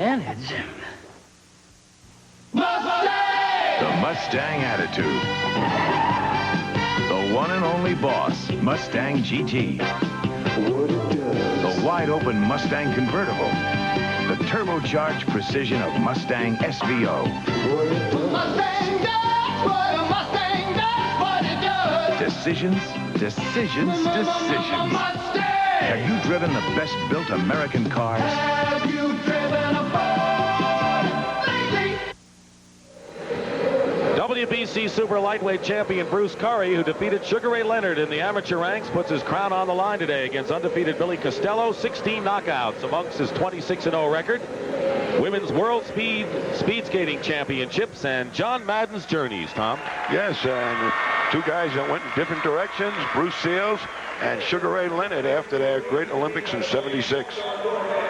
advantage. Mustang! The Mustang attitude. The one and only boss, Mustang GT. The wide-open Mustang convertible. The turbocharged precision of Mustang SVO. Mustang does what a Mustang does, what it does. Decisions, decisions, decisions. Mustang! Have you driven the best-built American cars? Have you driven a Ford lately? WBC super lightweight champion Bruce Curry, who defeated Sugar Ray Leonard in the amateur ranks, puts his crown on the line today against undefeated Billy Costello. 16 knockouts amongst his 26-0 record. Women's World Speed Skating Championships and John Madden's journeys, Tom. Yes, and two guys that went in different directions, Bruce Seals and Sugar Ray Leonard after their great Olympics in '76.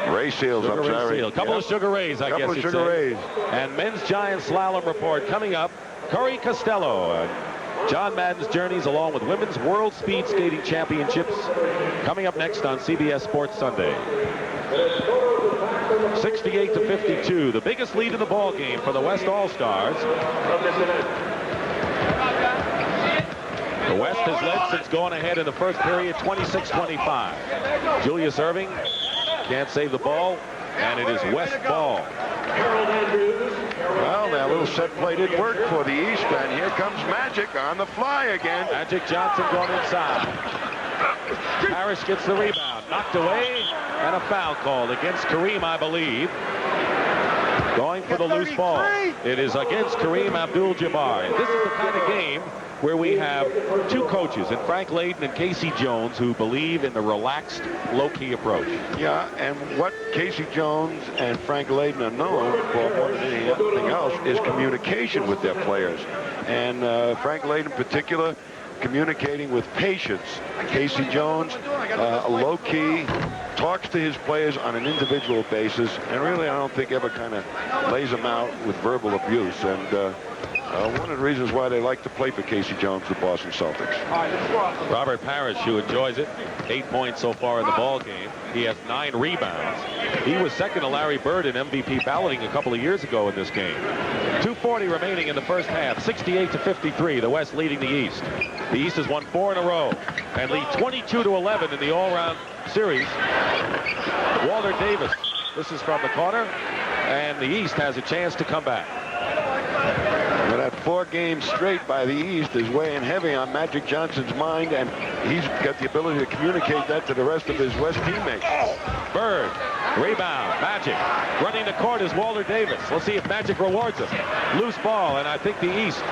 Ray Seals, I'm sorry. A couple of Sugar Rays, I guess you'd say. Sugar Rays. And men's giant slalom report coming up. Curry Costello. John Madden's journeys along with Women's World Speed Skating Championships coming up next on CBS Sports Sunday. 68-52, the biggest lead in the ball game for the West All-Stars. The West has led since going ahead in the first period, 26-25. Julius Erving can't save the ball, and it is West ball. Well, that little set play did work for the East, and here comes Magic on the fly again. Magic Johnson going inside. Parrish gets the rebound, knocked away, and a foul called against Kareem, I believe. Going for the loose ball. It is against Kareem Abdul-Jabbar. This is the kind of game where we have two coaches, in Frank Layden and Casey Jones, who believe in the relaxed, low-key approach. Yeah, and what Casey Jones and Frank Layden are known for more than anything else is communication with their players. And Frank Layden in particular, communicating with patience. Casey Jones, low-key, talks to his players on an individual basis, and really I don't think ever kind of lays them out with verbal abuse. And one of the reasons why they like to play for Casey Jones, the Boston Celtics. Robert Parrish, who enjoys it, 8 points so far in the ball game. He has 9 rebounds. He was second to Larry Bird in MVP balloting a couple of years ago in this game. 2:40 remaining in the first half, 68-53, the West leading the East. The East has won 4 in a row and lead 22-11 in the all-round series. Walter Davis, this is from the corner, and the East has a chance to come back. Well, that 4 games straight by the East is weighing heavy on Magic Johnson's mind, and he's got the ability to communicate that to the rest of his West teammates. Bird, rebound, Magic. Running the court is Walter Davis. Let's see if Magic rewards him. Loose ball, and I think the East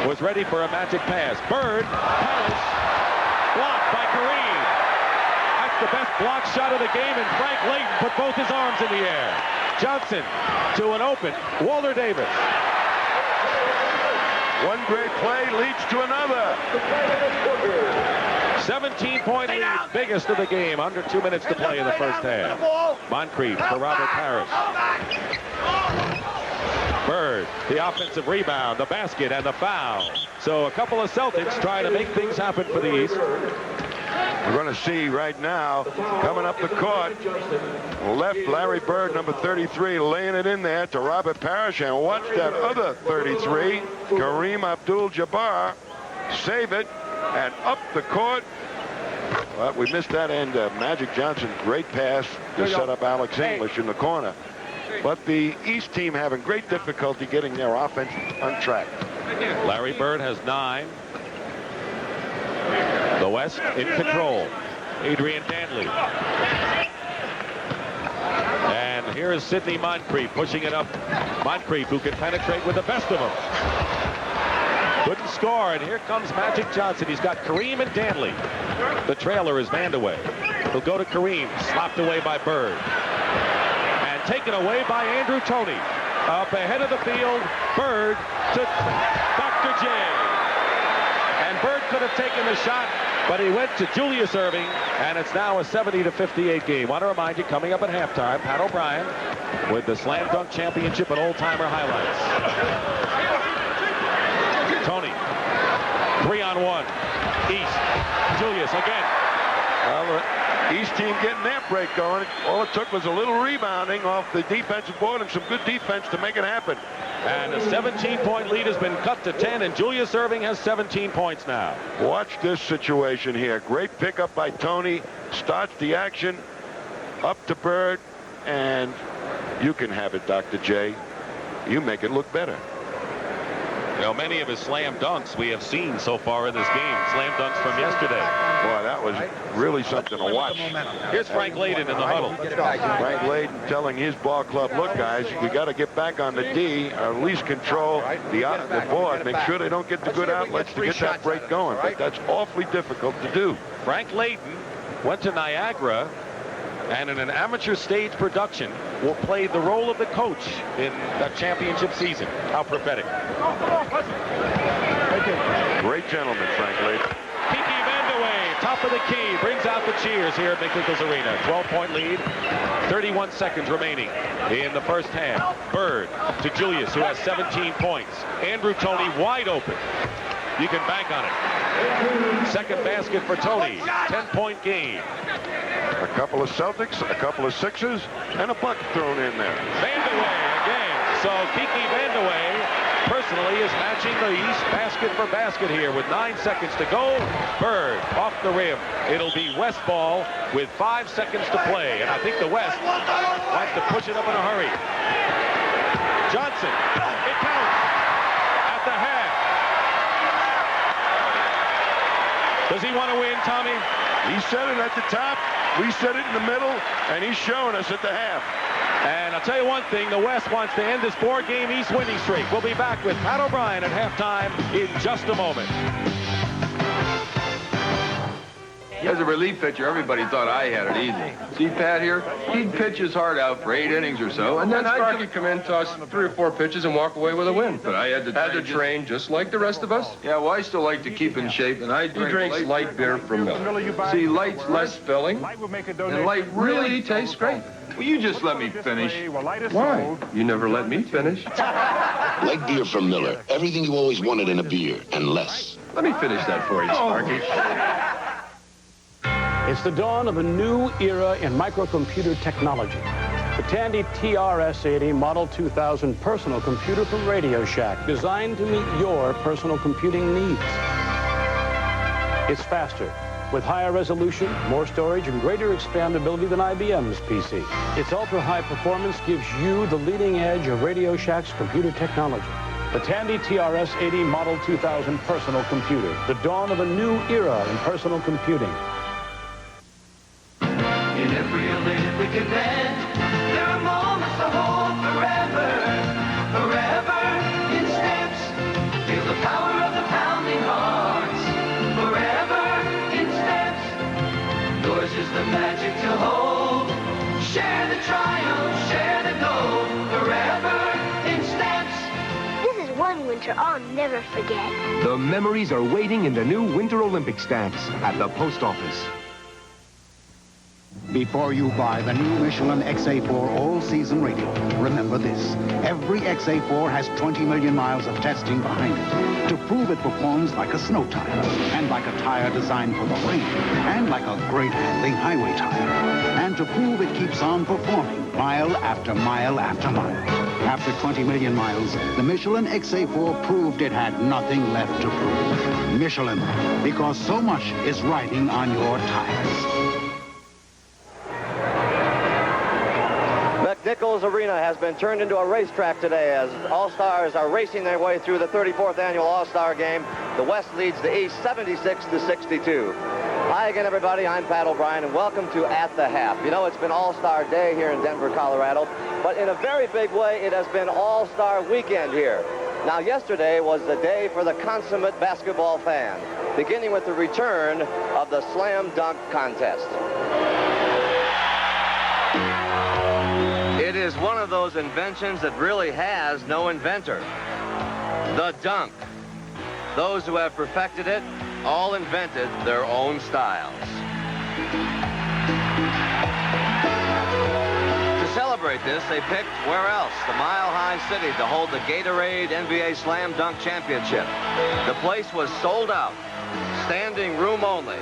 was ready for a Magic pass. Bird, Parrish, blocked by Kareem. That's the best block shot of the game, and Frank Layden put both his arms in the air. Johnson to an open Walter Davis. One great play leads to another. 17-point lead, biggest of the game. Under 2 minutes to play in the first half. Moncrief for Robert Parrish. Bird, the offensive rebound, the basket, and the foul. So a couple of Celtics trying to make things happen for the East. We're going to see right now, coming up the court, left Larry Bird, number 33, laying it in there to Robert Parrish, and watch that other 33, Kareem Abdul-Jabbar, save it, and up the court. Well, we missed that end. Magic Johnson, great pass to set up Alex English in the corner. But the East team having great difficulty getting their offense on track. Larry Bird has 9. The West in control. Adrian Danley. And here is Sidney Moncrief pushing it up. Moncrief, who can penetrate with the best of them. Couldn't score, and here comes Magic Johnson. He's got Kareem and Danley. The trailer is Vandaway. He'll go to Kareem, slapped away by Bird. And taken away by Andrew Toney. Up ahead of the field, Bird to Dr. J. And Bird could have taken the shot, but he went to Julius Erving, and it's now a 70-58 game. Want to remind you, coming up at halftime, Pat O'Brien with the Slam Dunk Championship and old-timer highlights. Tony, 3-on-1, East, Julius again. Well, the East team getting their break going. All it took was a little rebounding off the defensive board and some good defense to make it happen. And a 17-point lead has been cut to 10, and Julius Erving has 17 points now. Watch this situation here. Great pickup by Tony. Starts the action up to Bird, and you can have it, Dr. J. You make it look better. You know, many of his slam dunks we have seen so far in this game. Slam dunks from yesterday. Boy, that was really something to watch. Here's Frank Layden in the huddle. Frank Layden telling his ball club, look, guys, you got to get back on the D, or at least control the board. Make sure they don't get the good outlets to get that break going. But that's awfully difficult to do. Frank Layden went to Niagara, and in an amateur stage production will play the role of the coach in that championship season. How prophetic. Great gentleman, Frank Layden. Kiki Vandeweghe, top of the key, brings out the cheers here at McNichols Arena. 12-point lead, 31 seconds remaining in the first half. Bird to Julius, who has 17 points. Andrew Toney wide open. You can bank on it. Second basket for Toney, 10-point game. A couple of Celtics, a couple of Sixers, and a buck thrown in there. Vandeweghe again. So Kiki Vandeweghe personally is matching the East basket for basket here with 9 seconds to go. Bird off the rim. It'll be West ball with 5 seconds to play. And I think the West wants to push it up in a hurry. Johnson. It counts at the half. Does he want to win, Tommy? He said it at the top. We said it in the middle, and he's showing us at the half. And I'll tell you one thing, the West wants to end this 4-game East winning streak. We'll be back with Pat O'Brien at halftime in just a moment. As a relief pitcher, everybody thought I had it easy. See Pat here? He'd pitch his heart out for 8 innings or so, and then Sparky come in, toss 3 or 4 pitches, and walk away with a win. But I had to train just like the rest of us. Yeah, well, I still like to keep in shape, and I drink light beer from Miller. See, light's less filling, and light really tastes great. Will you just let me finish? Why? You never let me finish. Light beer from Miller. Everything you always wanted in a beer, and less. Let me finish that for you, Sparky. It's the dawn of a new era in microcomputer technology. The Tandy TRS-80 Model 2000 personal computer from Radio Shack, designed to meet your personal computing needs. It's faster, with higher resolution, more storage, and greater expandability than IBM's PC. Its ultra-high performance gives you the leading edge of Radio Shack's computer technology. The Tandy TRS-80 Model 2000 personal computer, the dawn of a new era in personal computing. In every Olympic event, there are moments to hold forever, forever in steps. Feel the power of the pounding hearts, forever in steps. Yours is the magic to hold. Share the triumph, share the gold, forever in steps. This is one winter I'll never forget. The memories are waiting in the new Winter Olympic stamps at the post office. Before you buy the new Michelin XA4 all-season radio, remember this. Every XA4 has 20 million miles of testing behind it to prove it performs like a snow tire, and like a tire designed for the rain, and like a great handling highway tire, and to prove it keeps on performing mile after mile after mile. After 20 million miles, the Michelin XA4 proved it had nothing left to prove. Michelin, because so much is riding on your tires. McNichols Arena has been turned into a racetrack today as All-Stars are racing their way through the 34th annual All-Star game. The West leads the East 76-62. Hi again, everybody. I'm Pat O'Brien, and welcome to At the Half. You know, it's been All-Star Day here in Denver, Colorado, but in a very big way, it has been All-Star Weekend here. Now, yesterday was the day for the consummate basketball fan, beginning with the return of the slam dunk contest. It is one of those inventions that really has no inventor. The dunk. Those who have perfected it all invented their own styles. To celebrate this, they picked, where else? The Mile High City to hold the Gatorade NBA Slam Dunk Championship. The place was sold out, standing room only.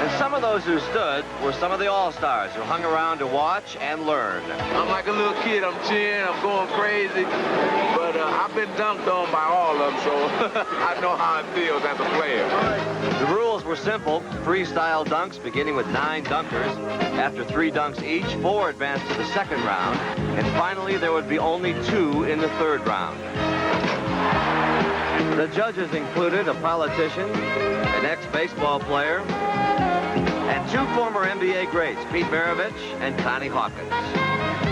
And some of those who stood were some of the all-stars who hung around to watch and learn. I'm like a little kid. I'm cheering. I'm going crazy. But I've been dunked on by all of them, so I know how it feels as a player. The rules were simple. Freestyle dunks beginning with 9 dunkers. After 3 dunks each, 4 advanced to the second round. And finally, there would be only 2 in the third round. The judges included a politician, an ex-baseball player, and 2 former NBA greats, Pete Maravich and Connie Hawkins.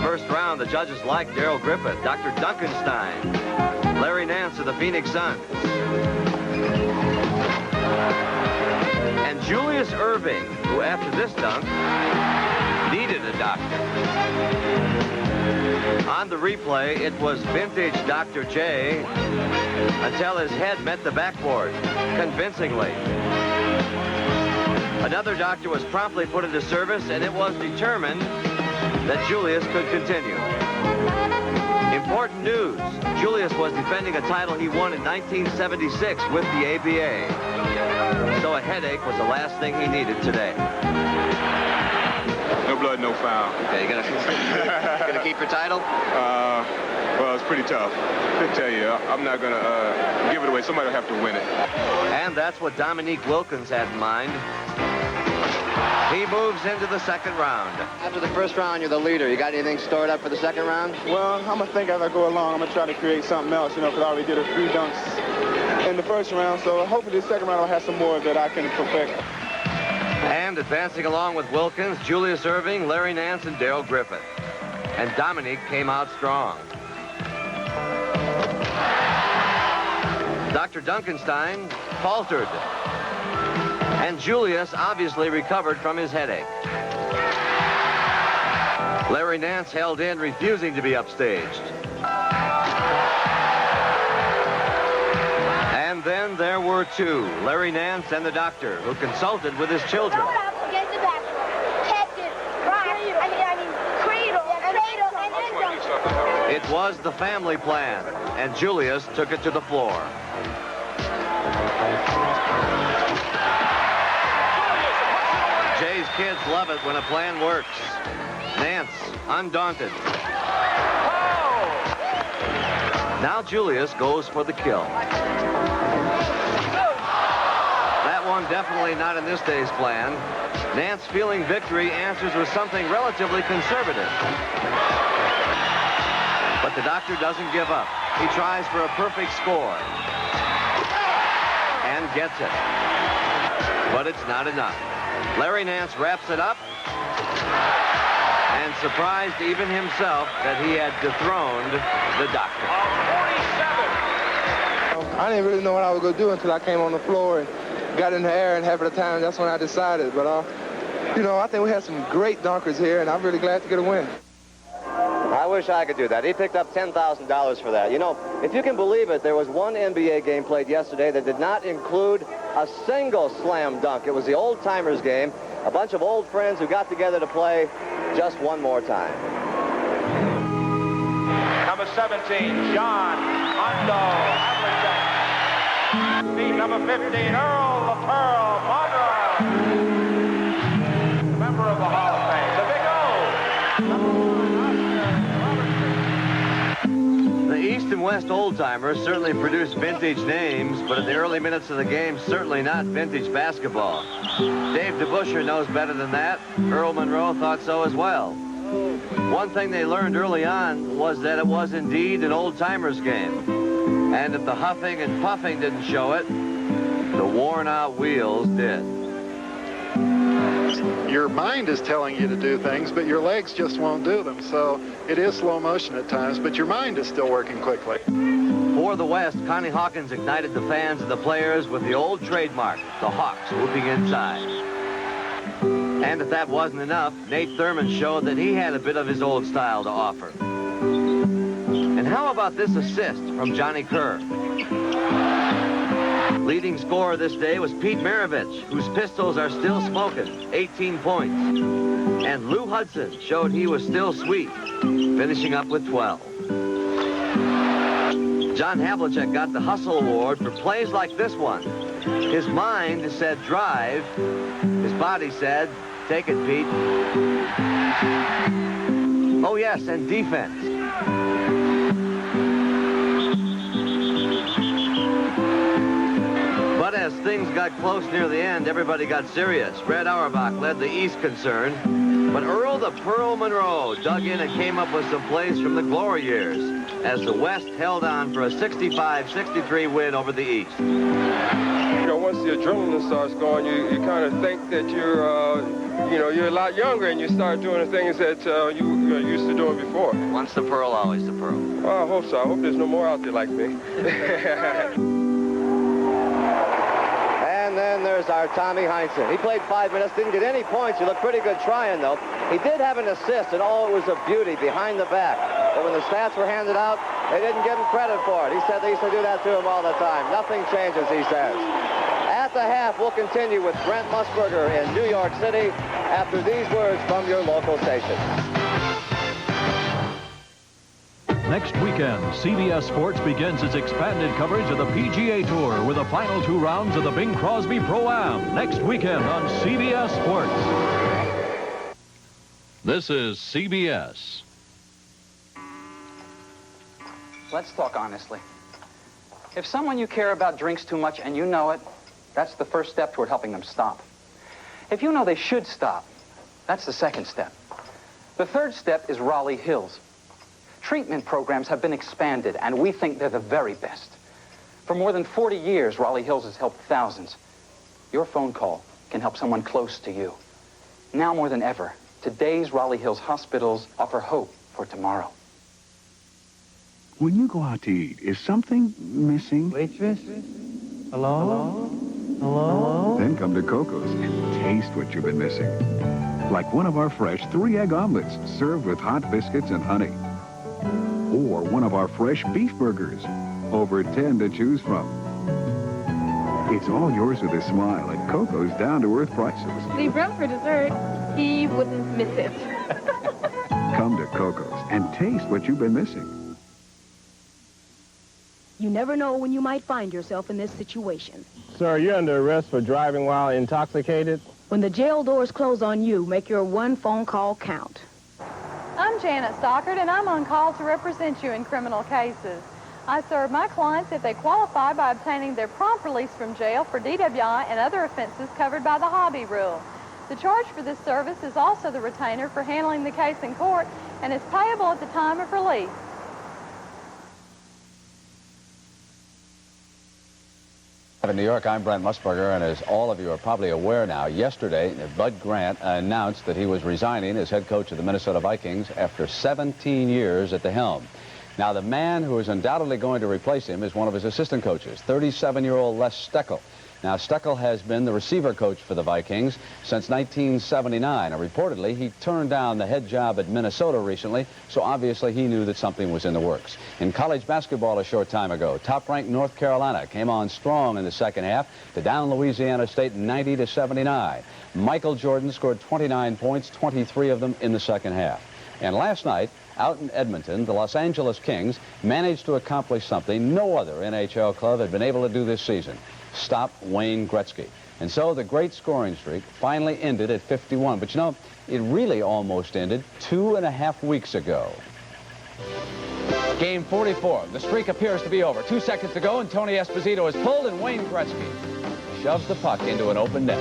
First round, the judges liked Darryl Griffith, Dr. Duncanstein, Larry Nance of the Phoenix Suns, and Julius Erving, who after this dunk needed a doctor. On the replay, it was vintage Dr. J until his head met the backboard, convincingly. Another doctor was promptly put into service, and it was determined that Julius could continue. Important news, Julius was defending a title he won in 1976 with the ABA. So a headache was the last thing he needed today. No blood, no foul. Okay, you gonna keep your title? Well, it's pretty tough. I tell you, I'm not gonna give it away. Somebody will have to win it. And that's what Dominique Wilkins had in mind. He moves into the second round. After the first round, you're the leader. You got anything stored up for the second round? Well, I'm going to think as I go along. I'm going to try to create something else, you know, because I already did a few dunks in the first round. So hopefully the second round will have some more that I can perfect. And advancing along with Wilkins, Julius Erving, Larry Nance, and Darryl Griffith. And Dominique came out strong. Dr. Duncanstein faltered. And Julius obviously recovered from his headache. Larry Nance held in, refusing to be upstaged. And then there were 2, Larry Nance and the doctor, who consulted with his children. It was the family plan, and Julius took it to the floor. Jay's kids love it when a plan works. Nance, undaunted. Now Julius goes for the kill. That one definitely not in this day's plan. Nance, feeling victory, answers with something relatively conservative. But the doctor doesn't give up. He tries for a perfect score. And gets it. But it's not enough. Larry Nance wraps it up and surprised even himself that he had dethroned the doctor. I didn't really know what I was going to do until I came on the floor and got in the air, and half of the time that's when I decided. But, you know, I think we have some great dunkers here, and I'm really glad to get a win. I wish I could do that. He picked up $10,000 for that. You know, if you can believe it, there was one NBA game played yesterday that did not include a single slam dunk. It was the old-timers game, a bunch of old friends who got together to play just one more time. Number 17, John Hondo Havlicek. The number 15, Earl the Pearl Monroe. Member of the Hall of Fame, the Big O. East and West old-timers certainly produced vintage names, but in the early minutes of the game, certainly not vintage basketball. Dave DeBuscher knows better than that. Earl Monroe thought so as well. One thing they learned early on was that it was indeed an old-timers game. And if the huffing and puffing didn't show it, the worn-out wheels did. Your mind is telling you to do things, but your legs just won't do them. So it is slow motion at times, but your mind is still working quickly. For the West, Connie Hawkins ignited the fans and the players with the old trademark, the Hawks whooping inside. And if that wasn't enough, Nate Thurman showed that he had a bit of his old style to offer. And how about this assist from Johnny Kerr? Leading scorer this day was Pete Maravich, whose pistols are still smoking, 18 points. And Lou Hudson showed he was still sweet, finishing up with 12. John Havlicek got the Hustle Award for plays like this one. His mind said drive, his body said, "Take it, Pete." Oh, yes, and defense. But as things got close near the end, everybody got serious. Fred Auerbach led the East concern, but Earl the Pearl Monroe dug in and came up with some plays from the glory years as the West held on for a 65-63 win over the East. You know, once the adrenaline starts going, you kind of think that you're a lot younger and you start doing the things that you were used to doing before. Once the Pearl, always the Pearl. Well, I hope so. I hope there's no more out there like me. And then there's our Tommy Heinsohm. He played 5 minutes, didn't get any points. He looked pretty good trying, though. He did have an assist, and it was a beauty behind the back. But when the stats were handed out, they didn't give him credit for it. He said they used to do that to him all the time. Nothing changes, he says. At the half, we'll continue with Brent Musberger in New York City after these words from your local station. Next weekend, CBS Sports begins its expanded coverage of the PGA Tour with the final 2 rounds of the Bing Crosby Pro-Am. Next weekend on CBS Sports. This is CBS. Let's talk honestly. If someone you care about drinks too much and you know it, that's the first step toward helping them stop. If you know they should stop, that's the second step. The third step is Raleigh Hills. Treatment programs have been expanded, and we think they're the very best. For more than 40 years, Raleigh Hills has helped thousands. Your phone call can help someone close to you. Now more than ever, today's Raleigh Hills hospitals offer hope for tomorrow. When you go out to eat, is something missing? Waitress? Hello? Hello? Then come to Coco's and taste what you've been missing. Like one of our fresh 3-egg omelets served with hot biscuits and honey. Or one of our fresh beef burgers. Over 10 to choose from. It's all yours with a smile at Coco's down-to-earth prices. Leave room for dessert. He wouldn't miss it. Come to Coco's and taste what you've been missing. You never know when you might find yourself in this situation. Sir, you're under arrest for driving while intoxicated. When the jail doors close on you, make your one phone call count. I'm Janet Stockard, and I'm on call to represent you in criminal cases. I serve my clients if they qualify by obtaining their prompt release from jail for DWI and other offenses covered by the Hobby Rule. The charge for this service is also the retainer for handling the case in court and is payable at the time of release. In New York, I'm Brent Musberger, and as all of you are probably aware now, yesterday, Bud Grant announced that he was resigning as head coach of the Minnesota Vikings after 17 years at the helm. Now, the man who is undoubtedly going to replace him is one of his assistant coaches, 37-year-old Les Steckel. Now, Steckel has been the receiver coach for the Vikings since 1979. And reportedly, he turned down the head job at Minnesota recently, so obviously he knew that something was in the works. In college basketball a short time ago, top-ranked North Carolina came on strong in the second half to down Louisiana State 90-79. Michael Jordan scored 29 points, 23 of them in the second half. And last night, out in Edmonton, the Los Angeles Kings managed to accomplish something no other NHL club had been able to do this season. Stop Wayne Gretzky. And so the great scoring streak finally ended at 51. But you know, it really almost ended 2.5 weeks ago. Game 44. The streak appears to be over. 2 seconds to go, and Tony Esposito is pulled, and Wayne Gretzky shoves the puck into an open net.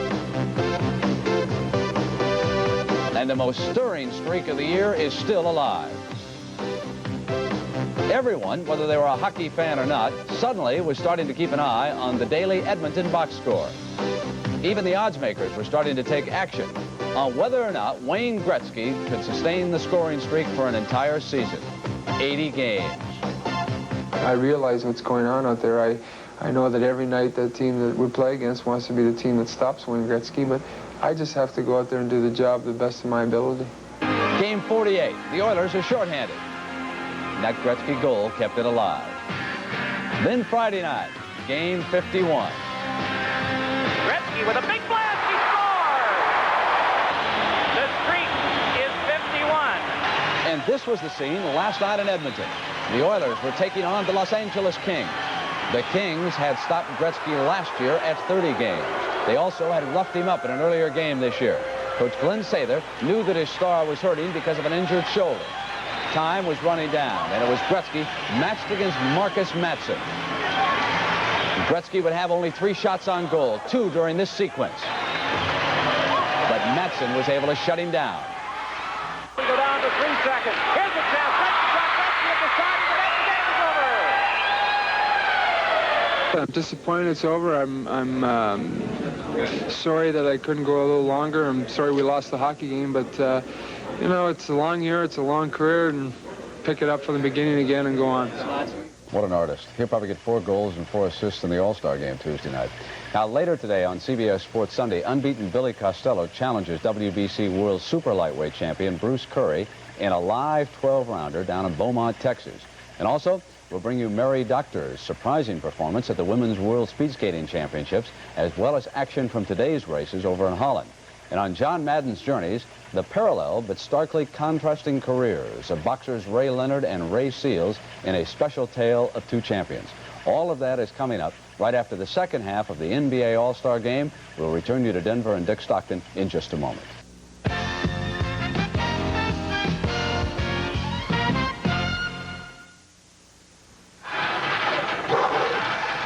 And the most stirring streak of the year is still alive. Everyone, whether they were a hockey fan or not, suddenly was starting to keep an eye on the daily Edmonton box score. Even the odds makers were starting to take action on whether or not Wayne Gretzky could sustain the scoring streak for an entire season. 80 games. I realize what's going on out there. I know that every night the team that we play against wants to be the team that stops Wayne Gretzky, but I just have to go out there and do the job to the best of my ability. Game 48. The Oilers are shorthanded. That Gretzky goal kept it alive. Then Friday night, game 51. Gretzky with a big blast, he scores! The streak is 51. And this was the scene last night in Edmonton. The Oilers were taking on the Los Angeles Kings. The Kings had stopped Gretzky last year at 30 games. They also had roughed him up in an earlier game this year. Coach Glenn Sather knew that his star was hurting because of an injured shoulder. Time was running down, and it was Gretzky matched against Marcus Matson. Gretzky would have only 3 shots on goal, 2 during this sequence. But Matson was able to shut him down. We go down to 3 seconds. Here's a chance. Gretzky at the side, and the game is over. I'm disappointed it's over. I'm sorry that I couldn't go a little longer. I'm sorry we lost the hockey game, but you know, it's a long year, it's a long career, and pick it up from the beginning again and go on. What an artist. He'll probably get 4 goals and 4 assists in the All-Star game Tuesday night. Now, later today on CBS Sports Sunday, unbeaten Billy Costello challenges WBC World Super Lightweight Champion Bruce Curry in a live 12-rounder down in Beaumont, Texas. And also, we'll bring you Mary Doctor's surprising performance at the Women's World Speed Skating Championships, as well as action from today's races over in Holland. And on John Madden's Journeys, the parallel but starkly contrasting careers of boxers Ray Leonard and Ray Seals in a special tale of 2 champions. All of that is coming up right after the second half of the NBA All-Star Game. We'll return you to Denver and Dick Stockton in just a moment.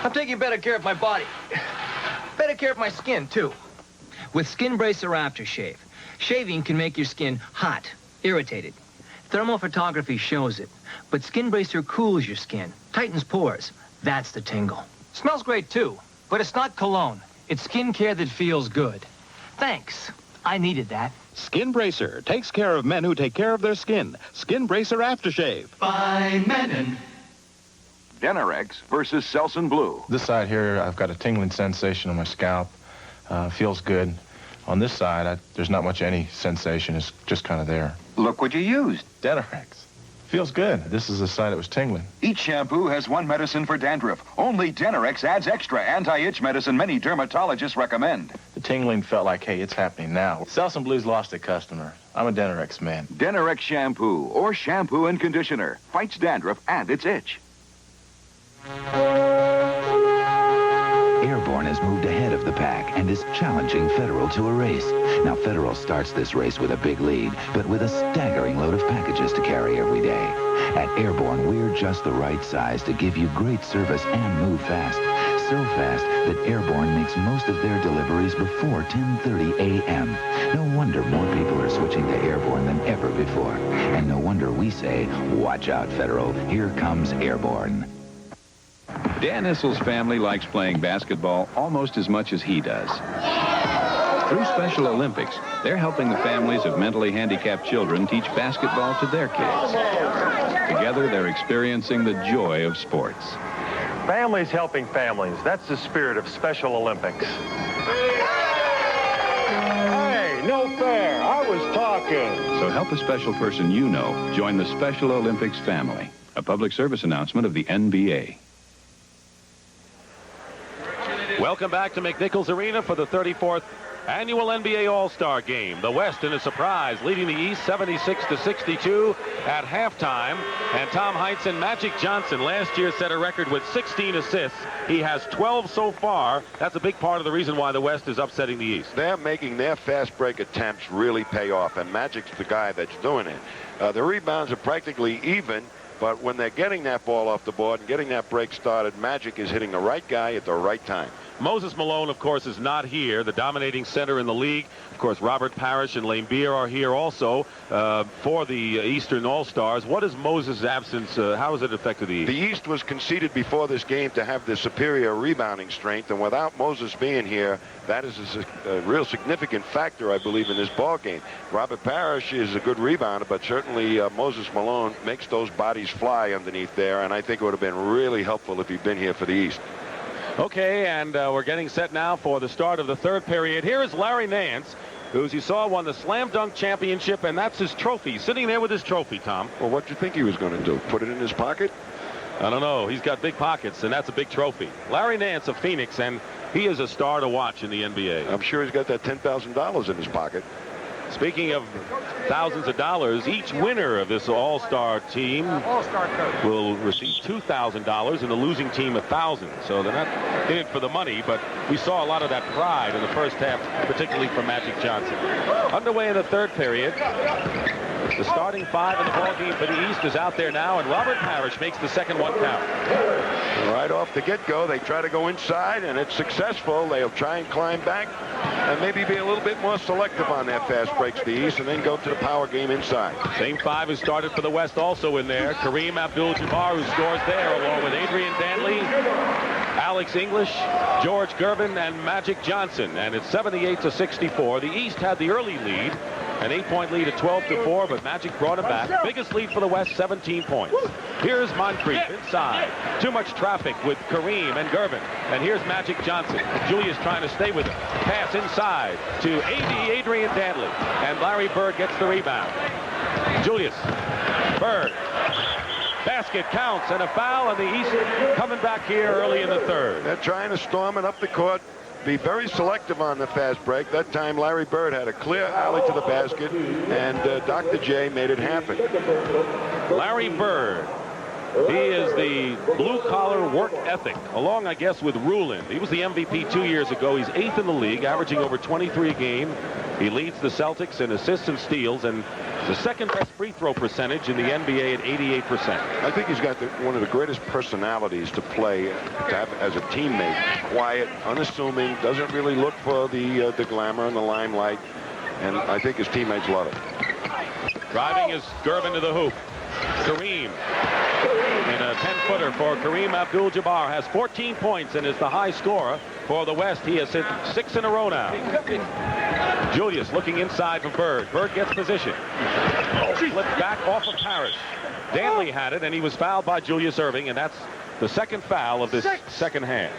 I'm taking better care of my body. Better care of my skin, too. With Skin Bracer Aftershave, shaving can make your skin hot, irritated. Thermal photography shows it. But Skin Bracer cools your skin, tightens pores. That's the tingle. Smells great, too. But it's not cologne. It's skin care that feels good. Thanks. I needed that. Skin Bracer takes care of men who take care of their skin. Skin Bracer Aftershave. By Menon. Denerex versus Selsun Blue. This side here, I've got a tingling sensation on my scalp. Feels good. On this side, there's not much any sensation. It's just kind of there. Look what you used. Denerex. Feels good. This is the side that was tingling. Each shampoo has 1 medicine for dandruff. Only Denerex adds extra anti-itch medicine many dermatologists recommend. The tingling felt like, hey, it's happening now. Selsun Blue's lost a customer. I'm a Denerex man. Denerex shampoo or shampoo and conditioner fights dandruff and its itch. Airborne has moved ahead of the pack and is challenging Federal to a race. Now, Federal starts this race with a big lead, but with a staggering load of packages to carry every day. At Airborne, we're just the right size to give you great service and move fast. So fast that Airborne makes most of their deliveries before 10:30 a.m. No wonder more people are switching to Airborne than ever before. And no wonder we say, watch out, Federal, here comes Airborne. Dan Issel's family likes playing basketball almost as much as he does. Through Special Olympics, they're helping the families of mentally handicapped children teach basketball to their kids. Together, they're experiencing the joy of sports. Families helping families. That's the spirit of Special Olympics. Hey, no fair. I was talking. So help a special person you know join the Special Olympics family. A public service announcement of the NBA. Welcome back to McNichols Arena for the 34th annual NBA All-Star Game. The West in a surprise, leading the East 76-62 at halftime. And Tom Heinsohm, Magic Johnson, last year set a record with 16 assists. He has 12 so far. That's a big part of the reason why the West is upsetting the East. They're making their fast break attempts really pay off, and Magic's the guy that's doing it. The rebounds are practically even, but when they're getting that ball off the board and getting that break started, Magic is hitting the right guy at the right time. Moses Malone, of course, is not here, the dominating center in the league. Of course, Robert Parrish and Lane Beer are here also for the Eastern All-Stars. What is Moses' absence? How has it affected the East? The East was conceded before this game to have the superior rebounding strength, and without Moses being here, that is a real significant factor, I believe, in this ball game. Robert Parrish is a good rebounder, but certainly Moses Malone makes those bodies fly underneath there, and I think it would have been really helpful if he'd been here for the East. Okay, and we're getting set now for the start of the third period. Here is Larry Nance, who, as you saw, won the Slam Dunk Championship, and that's his trophy. Sitting there with his trophy, Tom. Well, what do you think he was going to do? Put it in his pocket? I don't know. He's got big pockets, and that's a big trophy. Larry Nance of Phoenix, and he is a star to watch in the NBA. I'm sure he's got that $10,000 in his pocket. Speaking of thousands of dollars, each winner of this all-star team will receive $2,000 and the losing team $1,000. So they're not in it for the money, but we saw a lot of that pride in the first half, particularly from Magic Johnson. Underway in the third period. The starting five in the ball game for the East is out there now, and Robert Parrish makes the second one count. Right off the get-go, they try to go inside, and it's successful. They'll try and climb back and maybe be a little bit more selective on their fast breaks, the East, and then go to the power game inside. Same five who started for the West also in there. Kareem Abdul-Jabbar, who scores there, along with Adrian Dantley, Alex English, George Gervin, and Magic Johnson. And it's 78-64. The East had the early lead, an 8-point lead at 12-4, but Magic brought it back. Biggest lead for the West, 17 points. Here's Moncrief inside. Too much traffic with Kareem and Gervin. And here's Magic Johnson. Julius trying to stay with him. Pass inside to Adrian Dantley. And Larry Bird gets the rebound. Julius. Bird. Basket counts and a foul, and the East coming back here early in the third. They're trying to storm it up the court. Be very selective on the fast break. That time Larry Bird had a clear alley to the basket, and Dr. J made it happen. Larry Bird, he is the blue-collar work ethic, along, I guess, with Ruland. He was the MVP 2 years ago. He's 8th in the league, averaging over 23 a game. He leads the Celtics in assists and steals, and the second-best free throw percentage in the NBA at 88%. I think he's got one of the greatest personalities to play, to have as a teammate. Quiet, unassuming, doesn't really look for the glamour and the limelight, and I think his teammates love it. Driving is Gervin to the hoop. Kareem. And a 10-footer for Kareem Abdul-Jabbar has 14 points and is the high scorer for the West. He has hit 6 in a row now. Julius looking inside for Bird. Bird gets position. Flipped back off of Parrish. Dantley had it, and he was fouled by Julius Erving, and that's the second foul of this second half.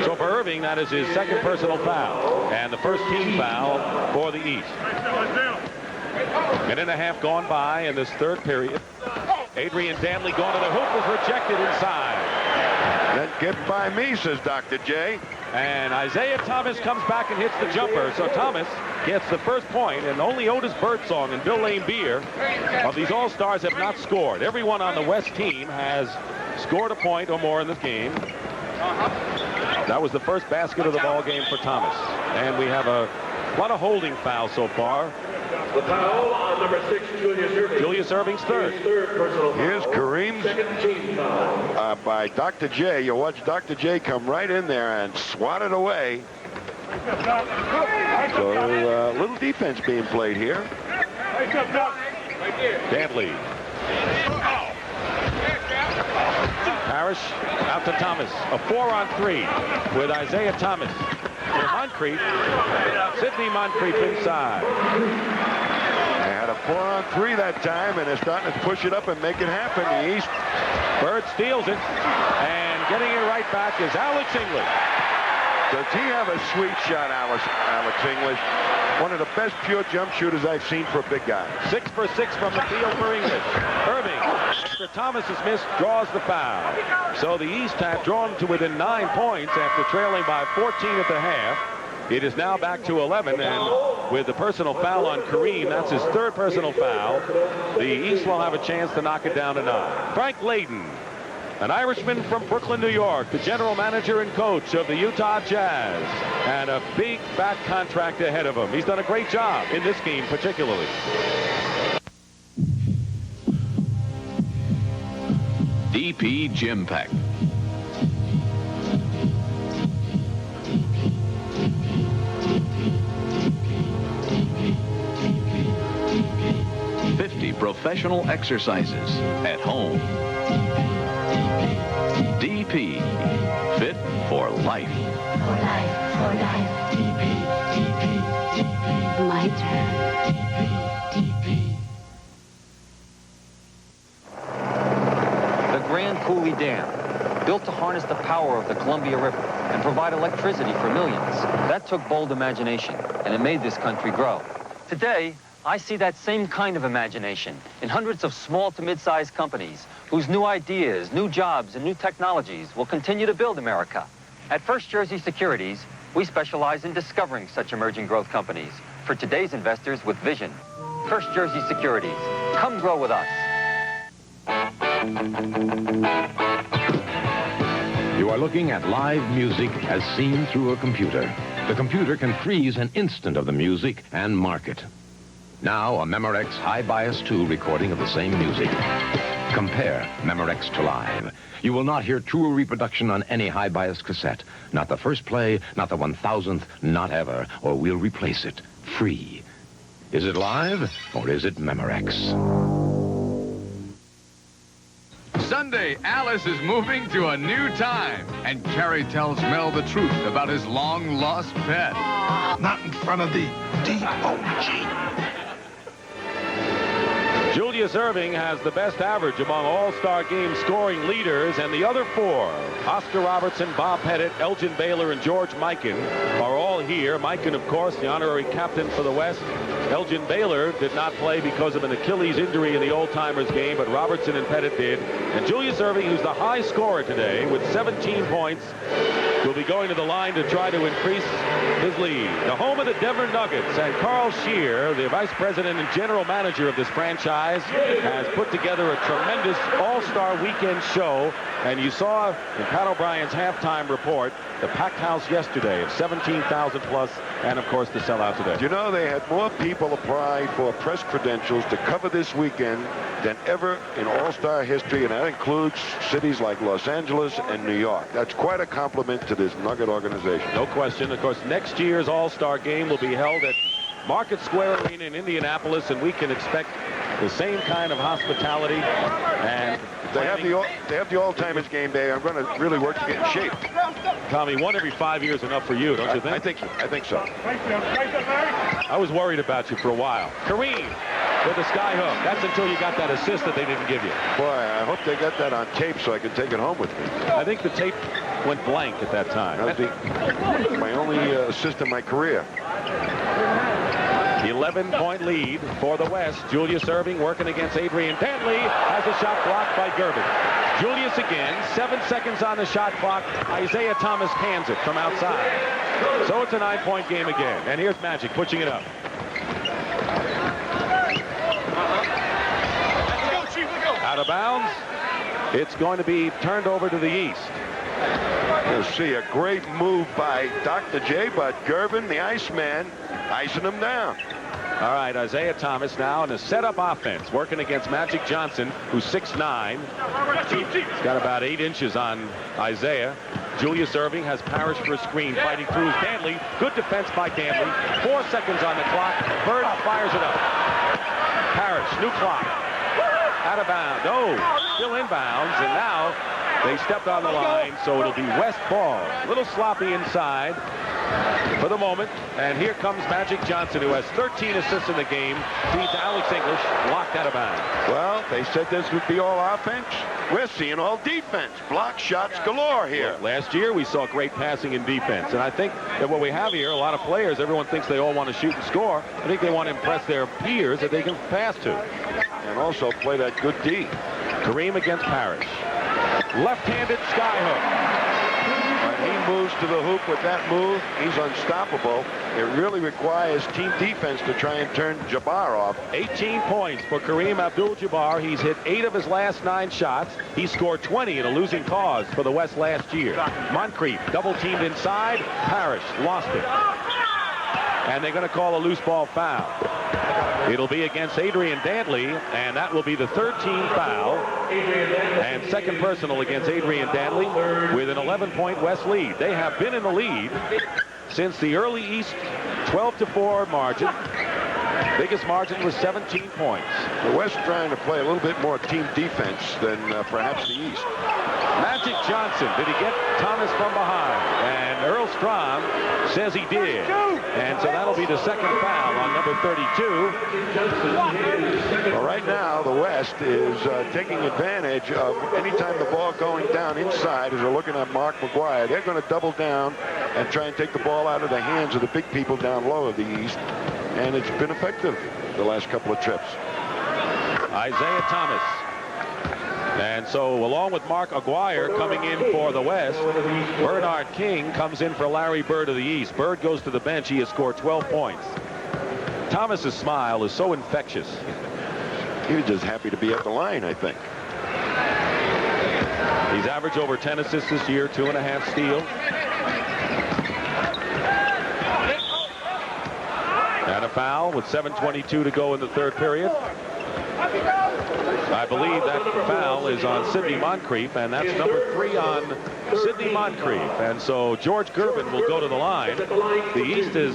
So for Irving, that is his second personal foul, and the first team foul for the East. Minute and a half gone by in this third period. Adrian Dantley going to the hoop is rejected inside. That get by me, says Dr. J. And Isaiah Thomas comes back and hits the jumper. So Thomas gets the first point, and only Otis Birdsong and Bill Laimbeer of these All-Stars have not scored. Everyone on the West team has scored a point or more in this game. That was the first basket of the ball game for Thomas. And we have a lot of holding fouls so far. The foul on number 6, Julius Erving's third. Here's Kareem's by Dr. J. You watch Dr. J come right in there and swat it away. So little defense being played here. Dantley. Parrish out to Thomas. A 4-on-3 with Isaiah Thomas. Moncrief. Sidney Moncrief inside. They had a 4-on-3 that time, and they're starting to push it up and make it happen. The East. Bird steals it, and getting it right back is Alex English. Does he have a sweet shot, Alex English? One of the best pure jump shooters I've seen for a big guy. 6 for 6 from the field for English. Irving, after Thomas is missed, draws the foul. So the East have drawn to within 9 points after trailing by 14 at the half. It is now back to 11, and with the personal foul on Kareem, that's his third personal foul. The East will have a chance to knock it down to 9. Frank Layden, an Irishman from Brooklyn, New York, the general manager and coach of the Utah Jazz, and a big, fat contract ahead of him. He's done a great job in this game, particularly. DP Gym Pack. Professional exercises at home. DP, fit for life. For life, for life. DP, DP, DP. My turn. DP, DP. The Grand Coulee Dam, built to harness the power of the Columbia River and provide electricity for millions. That took bold imagination, and it made this country grow. Today, I see that same kind of imagination in hundreds of small to mid-sized companies whose new ideas, new jobs, and new technologies will continue to build America. At First Jersey Securities, We specialize in discovering such emerging growth companies for today's investors with vision. First Jersey Securities. Come grow with us. You are looking at live music as seen through a computer. The computer can freeze an instant of the music and mark it. Now, a Memorex High Bias 2 recording of the same music. Compare Memorex to live. You will not hear truer reproduction on any high bias cassette. Not the first play, not the 1000th, not ever, or we'll replace it. Free. Is it live, or is it Memorex? Sunday, Alice is moving to a new time, and Carrie tells Mel the truth about his long-lost pet. Not in front of the DOG. Julius Erving has the best average among All-Star Game scoring leaders, and the other four, Oscar Robertson, Bob Pettit, Elgin Baylor, and George Mikan, are all here. Mikan, of course, the honorary captain for the West. Elgin Baylor did not play because of an Achilles injury in the old-timers game, but Robertson and Pettit did. And Julius Erving, who's the high scorer today with 17 points, will be going to the line to try to increase his lead. The home of the Denver Nuggets, and Carl Scheer, the vice president and general manager of this franchise, has put together a tremendous all-star weekend show. And you saw in Pat O'Brien's halftime report the packed house yesterday of 17,000 plus, and of course the sellout today. You know, they had more people apply for press credentials to cover this weekend than ever in All-Star history, and that includes cities like Los Angeles and New York. That's quite a compliment to this Nugget organization. No question. Of course, next year's All-Star game will be held at Market Square Arena in Indianapolis, and we can expect the same kind of hospitality. And they have the all-timers game day. I'm going to really work to get in shape. Tommy, one every 5 years enough for you, don't you think? I think so. I was worried about you for a while. Kareem with a sky hook. That's until you got that assist that they didn't give you. Boy, I hope they got that on tape so I can take it home with me. I think the tape went blank at that time. That was my only assist in my career. 11-point lead for the West. Julius Erving working against Adrian Dantley. Has a shot blocked by Gervin. Julius again. 7 seconds on the shot clock. Isaiah Thomas cans it from outside. So it's a 9-point game again. And here's Magic pushing it up. Out of bounds. It's going to be turned over to the east. You'll see a great move by Dr. J. Bud Gervin, the Iceman, icing him down. All right, Isaiah Thomas now in a setup offense, working against Magic Johnson, who's 6'9". He's got about 8 inches on Isaiah. Julius Erving has Parrish for a screen, fighting through Dantley. Good defense by Dantley. 4 seconds on the clock. Bird fires it up. Parrish, new clock. Out of bounds. Oh, still inbounds, and now they stepped on the line, so it'll be West ball. A little sloppy inside for the moment. And here comes Magic Johnson, who has 13 assists in the game. Beats Alex English, locked out of bounds. Well, they said this would be all offense. We're seeing all defense. Block shots galore here. Well, last year we saw great passing and defense. And I think that what we have here, a lot of players, everyone thinks they all want to shoot and score. I think they want to impress their peers that they can pass to. And also play that good D. Kareem against Parrish. Left-handed sky hook. When he moves to the hoop with that move, he's unstoppable. It really requires team defense to try and turn Jabbar off. 18 points for Kareem Abdul-Jabbar. He's hit 8 of his last 9 shots. He scored 20 in a losing cause for the West last year. Moncrief double-teamed inside. Parrish lost it. And they're going to call a loose ball foul. It'll be against Adrian Dantley, and that will be the 13th foul. And second personal against Adrian Dantley with an 11-point West lead. They have been in the lead since the early East 12-4 margin. Biggest margin was 17 points. The West trying to play a little bit more team defense than perhaps the East. Magic Johnson, did he get Thomas from behind? And Earl Strom says he did. And so that'll be the second foul on number 32. Well, right now, the West is taking advantage of any time the ball going down inside, as they're looking at Mark McGuire. They're going to double down and try and take the ball out of the hands of the big people down low of the East. And it's been effective the last couple of trips. Isaiah Thomas. And so, along with Mark Aguirre coming in for the West, Bernard King comes in for Larry Bird of the East. Bird goes to the bench. He has scored 12 points. Thomas's smile is so infectious. He was just happy to be at the line, I think. He's averaged over 10 assists this year, 2.5 steals. And a foul with 7:22 to go in the third period. I believe that foul is on Sidney Moncrief, and that's number 3 on Sidney Moncrief. And so George Gervin will go to the line. The East is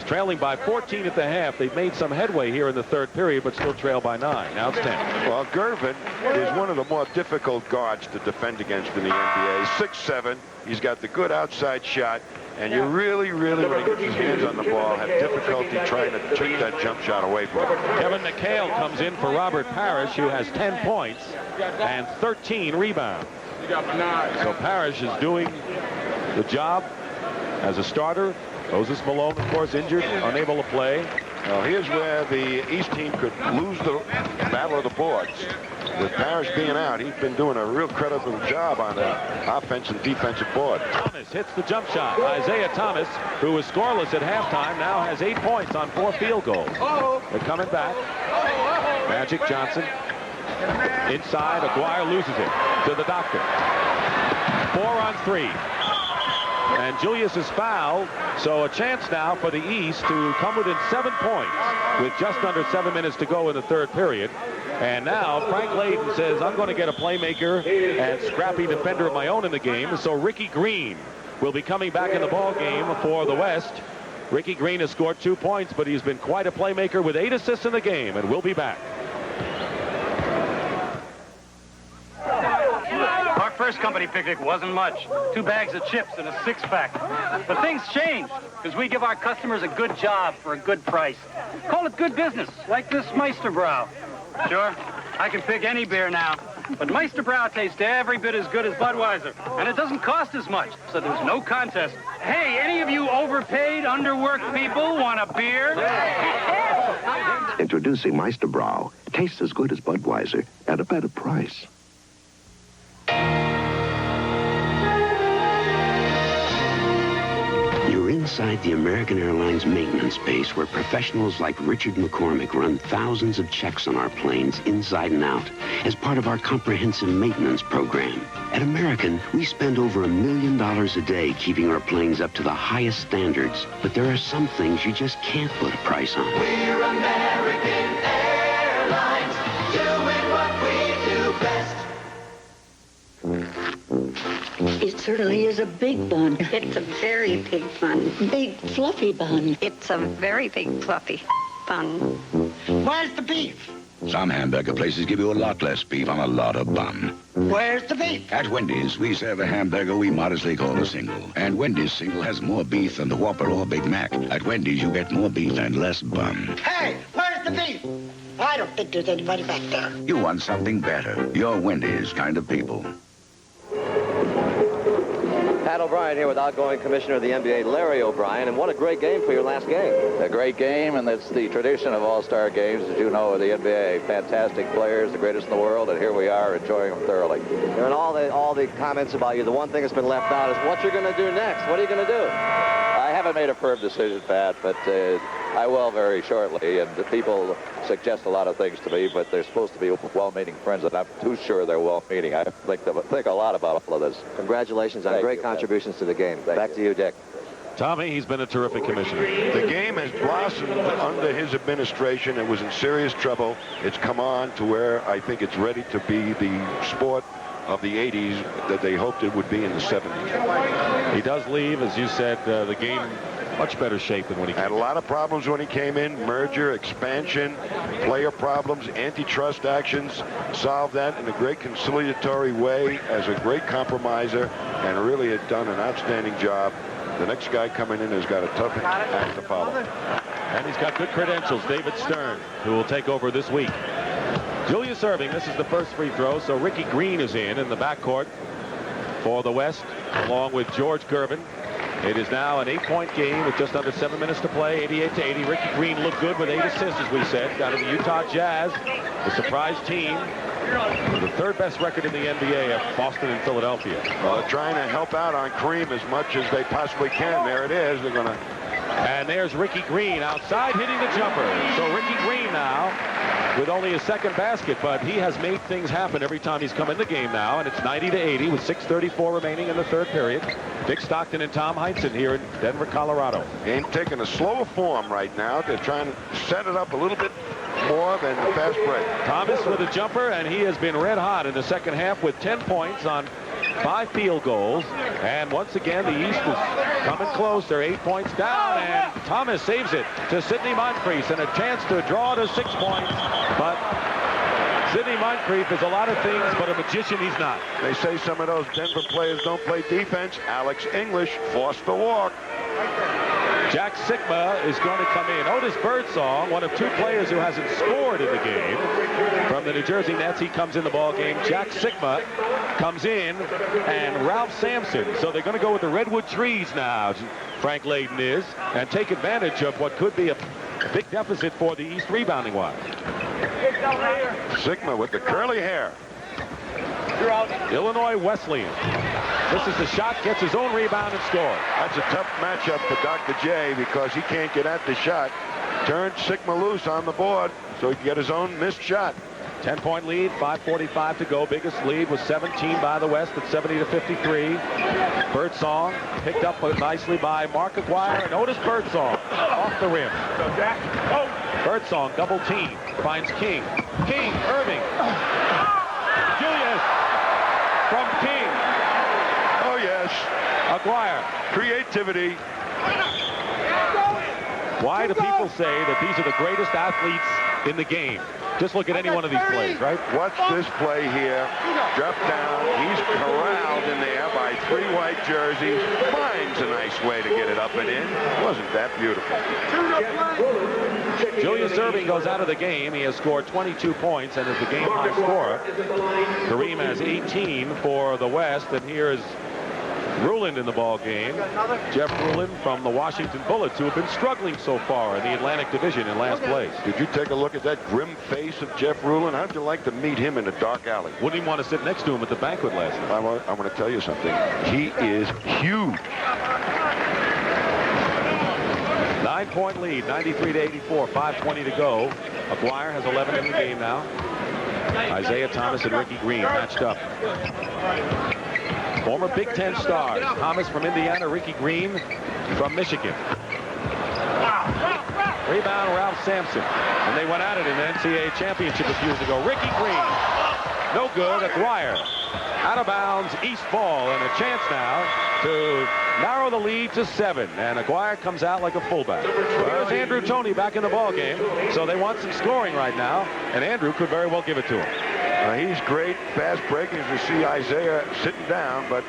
trailing by 14 at the half. They've made some headway here in the third period, but still trail by 9. Now it's 10. Well, Gervin is one of the more difficult guards to defend against in the NBA. 6'7". He's got the good outside shot. And you really, when he gets his hands on the ball, have difficulty trying to take that jump shot away from him. Kevin McHale comes in for Robert Parrish, who has 10 points and 13 rebounds. So Parrish is doing the job as a starter. Moses Malone, of course, injured, unable to play. Well, here's where the East team could lose the battle of the boards. With Parrish being out, he's been doing a real credible job on the offense and defensive board. Thomas hits the jump shot. Isaiah Thomas, who was scoreless at halftime, now has 8 points on 4 field goals. They're coming back. Magic Johnson. Inside, Aguirre loses it to the doctor. 4 on 3. And Julius is fouled, so a chance now for the East to come within 7 points with just under 7 minutes to go in the third period. And now Frank Layden says, I'm going to get a playmaker and scrappy defender of my own in the game. So Ricky Green will be coming back in the ball game for the West. Ricky Green has scored 2 points, but he's been quite a playmaker with 8 assists in the game, and we'll be back. Our first company picnic wasn't much. 2 bags of chips and a 6-pack. But things changed because we give our customers a good job for a good price. Call it good business, like this Meisterbräu. Sure, I can pick any beer now, but Meisterbräu tastes every bit as good as Budweiser, and it doesn't cost as much, so there's no contest. Hey, any of you overpaid, underworked people want a beer? Introducing Meisterbräu. Tastes as good as Budweiser at a better price. You're inside the American Airlines maintenance base where professionals like Richard McCormick run thousands of checks on our planes inside and out as part of our comprehensive maintenance program. At American, we spend over $1 million a day keeping our planes up to the highest standards, but there are some things you just can't put a price on. We're American Airlines, doing what we do best. It certainly is a big bun. It's a very big bun. Big, fluffy bun. It's a very big, fluffy bun. Where's the beef? Some hamburger places give you a lot less beef on a lot of bun. Where's the beef? At Wendy's, we serve a hamburger we modestly call a single. And Wendy's single has more beef than the Whopper or Big Mac. At Wendy's, you get more beef and less bun. Hey, where's the beef? I don't think there's anybody back there. You want something better. You're Wendy's kind of people. Pat O'Brien here with outgoing commissioner of the NBA, Larry O'Brien, and what a great game for your last game. A great game, and it's the tradition of all-star games, as you know, of the NBA. Fantastic players, the greatest in the world, and here we are enjoying them thoroughly. And all the comments about you, the one thing that's been left out is what you're going to do next. What are you going to do? I haven't made a firm decision, Pat, but I will very shortly, and the people suggest a lot of things to me, but they're supposed to be well-meaning friends, and I'm too sure they're well-meaning. I think a lot about all of this. Congratulations on great contributions to the game. Back to you, Dick. Tommy, he's been a terrific commissioner. The game has blossomed under his administration. It was in serious trouble. It's come on to where I think it's ready to be the sport of the 80s that they hoped it would be in the 70s. He does leave, as you said, the game much better shape than when he came in. Had a lot of problems when he came in. Merger, expansion, player problems, antitrust actions. Solved that in a great conciliatory way as a great compromiser, and really had done an outstanding job. The next guy coming in has got a tough act to follow. And he's got good credentials, David Stern, who will take over this week. Julius Erving, this is the first free throw, so Ricky Green is in the backcourt for the West, along with George Gervin. It is now an 8-point game with just under 7 minutes to play, 88-80. Ricky Green looked good with 8 assists, as we said, out of the Utah Jazz, the surprise team. The third best record in the NBA of Boston and Philadelphia. Well, they're trying to help out on Kareem as much as they possibly can. There it is. They're going to... And there's Ricky Green outside hitting the jumper. So Ricky Green now with only his second basket, but he has made things happen every time he's come in the game now, and it's 90-80 with 6:34 remaining in the third period. Dick Stockton and Tom Heinsohm here in Denver, Colorado. Game taking a slower form right now. They're trying to set it up a little bit more than the fast break. Thomas with a jumper, and he has been red hot in the second half with 10 points on 5 field goals. And once again, the East is coming close. They're 8 points down, and Thomas saves it to Sidney Moncrief, and a chance to draw to 6 points. But Sidney Moncrief is a lot of things, but a magician he's not. They say some of those Denver players don't play defense. Alex English forced the walk. Jack Sikma is going to come in. Otis Birdsong, one of 2 players who hasn't scored in the game. From the New Jersey Nets, he comes in the ball game. Jack Sikma comes in, and Ralph Sampson. So they're going to go with the redwood trees now, Frank Layden is, and take advantage of what could be a big deficit for the East rebounding-wise. Sikma with the curly hair. Illinois Wesleyan. This is the shot, gets his own rebound and scores. That's a tough matchup for Dr. J because he can't get at the shot. Turned Sikma loose on the board so he can get his own missed shot. 10-point lead, 5:45 to go. Biggest lead was 17 by the West at 70-53. Birdsong picked up nicely by Mark Aguirre and Otis Birdsong off the rim. Birdsong double team, finds King. King, Irving. Julius from King. Oh, yes. Aguirre. Creativity. Why do people say that these are the greatest athletes in the game? Just look at any one of these plays, right? Watch this play here. Drop down. He's corralled in there by 3 white jerseys. Finds a nice way to get it up and in. Wasn't that beautiful? Julius Irving goes out of the game. He has scored 22 points and is the game high scorer. Kareem has 18 for the West, and here is Ruland in the ball game. Jeff Ruland from the Washington Bullets, who have been struggling so far in the Atlantic Division in last place. Did you take a look at that grim face of Jeff Ruland? How'd you like to meet him in a dark alley? Wouldn't even want to sit next to him at the banquet last night. I'm going to tell you something. He is huge. 9-point lead, 93-84, 5:20 to go. Aguirre has 11 in the game now. Isaiah Thomas and Ricky Green matched up. Former Big Ten stars, Thomas from Indiana, Ricky Green from Michigan. Rebound, Ralph Sampson. And they went at it in the NCAA championship a few years ago. Ricky Green, no good. Aguirre, out of bounds, East ball, and a chance now to narrow the lead to 7. And Aguirre comes out like a fullback. There's Andrew Toney back in the ball game, so they want some scoring right now, and Andrew could very well give it to him. He's great, fast breaking, as you see Isaiah sitting down, but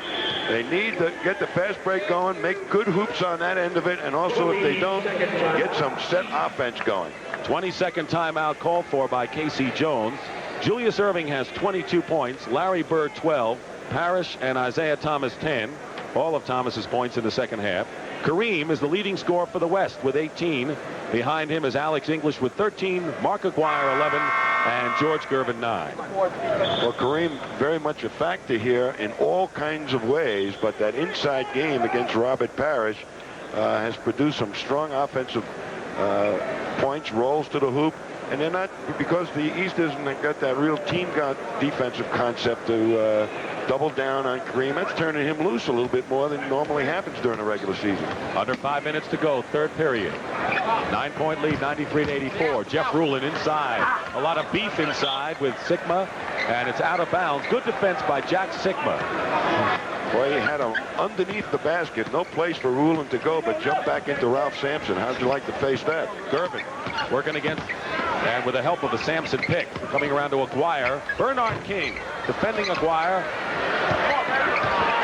they need to get the fast break going, make good hoops on that end of it, and also if they don't, get some set offense going. 22nd timeout called for by Casey Jones. Julius Irving has 22 points, Larry Bird 12, Parrish and Isaiah Thomas 10. All of Thomas's points in the second half. Kareem is the leading scorer for the West with 18. Behind him is Alex English with 13, Mark Aguirre 11, and George Gervin 9. Well, Kareem very much a factor here in all kinds of ways, but that inside game against Robert Parrish has produced some strong offensive points, rolls to the hoop, and they're not, because the East hasn't got that real team defensive concept to double down on Kareem. That's turning him loose a little bit more than normally happens during the regular season. Under 5 minutes to go, third period. 9-point lead, 93-84. Jeff Ruland inside. A lot of beef inside with Sikma, and it's out of bounds. Good defense by Jack Sikma. Boy, he had him underneath the basket. No place for Ruland to go, but jump back into Ralph Sampson. How'd you like to face that? Gervin working against, and with the help of a Sampson pick, coming around to Aguirre. Bernard King defending Aguirre.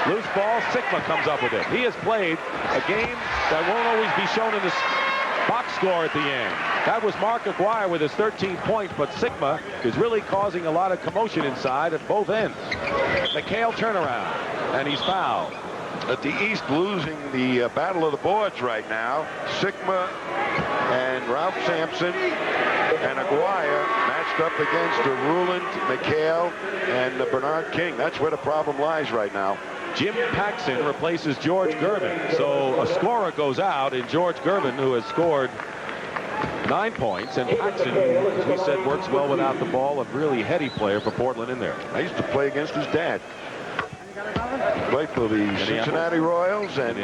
Loose ball, Sikma comes up with it. He has played a game that won't always be shown in the box score at the end. That was Mark Aguirre with his 13 points, but Sikma is really causing a lot of commotion inside at both ends. McHale turnaround, and he's fouled. At the East losing the battle of the boards right now. Sikma and Ralph Sampson and Aguirre matched matched up against Ruland, McHale, and Bernard King. That's where the problem lies right now. Jim Paxson replaces George Gervin. So a scorer goes out, and George Gervin, who has scored 9 points, and Paxson, as we said, works well without the ball. A really heady player for Portland in there. I used to play against his dad. Played for the Cincinnati Royals, and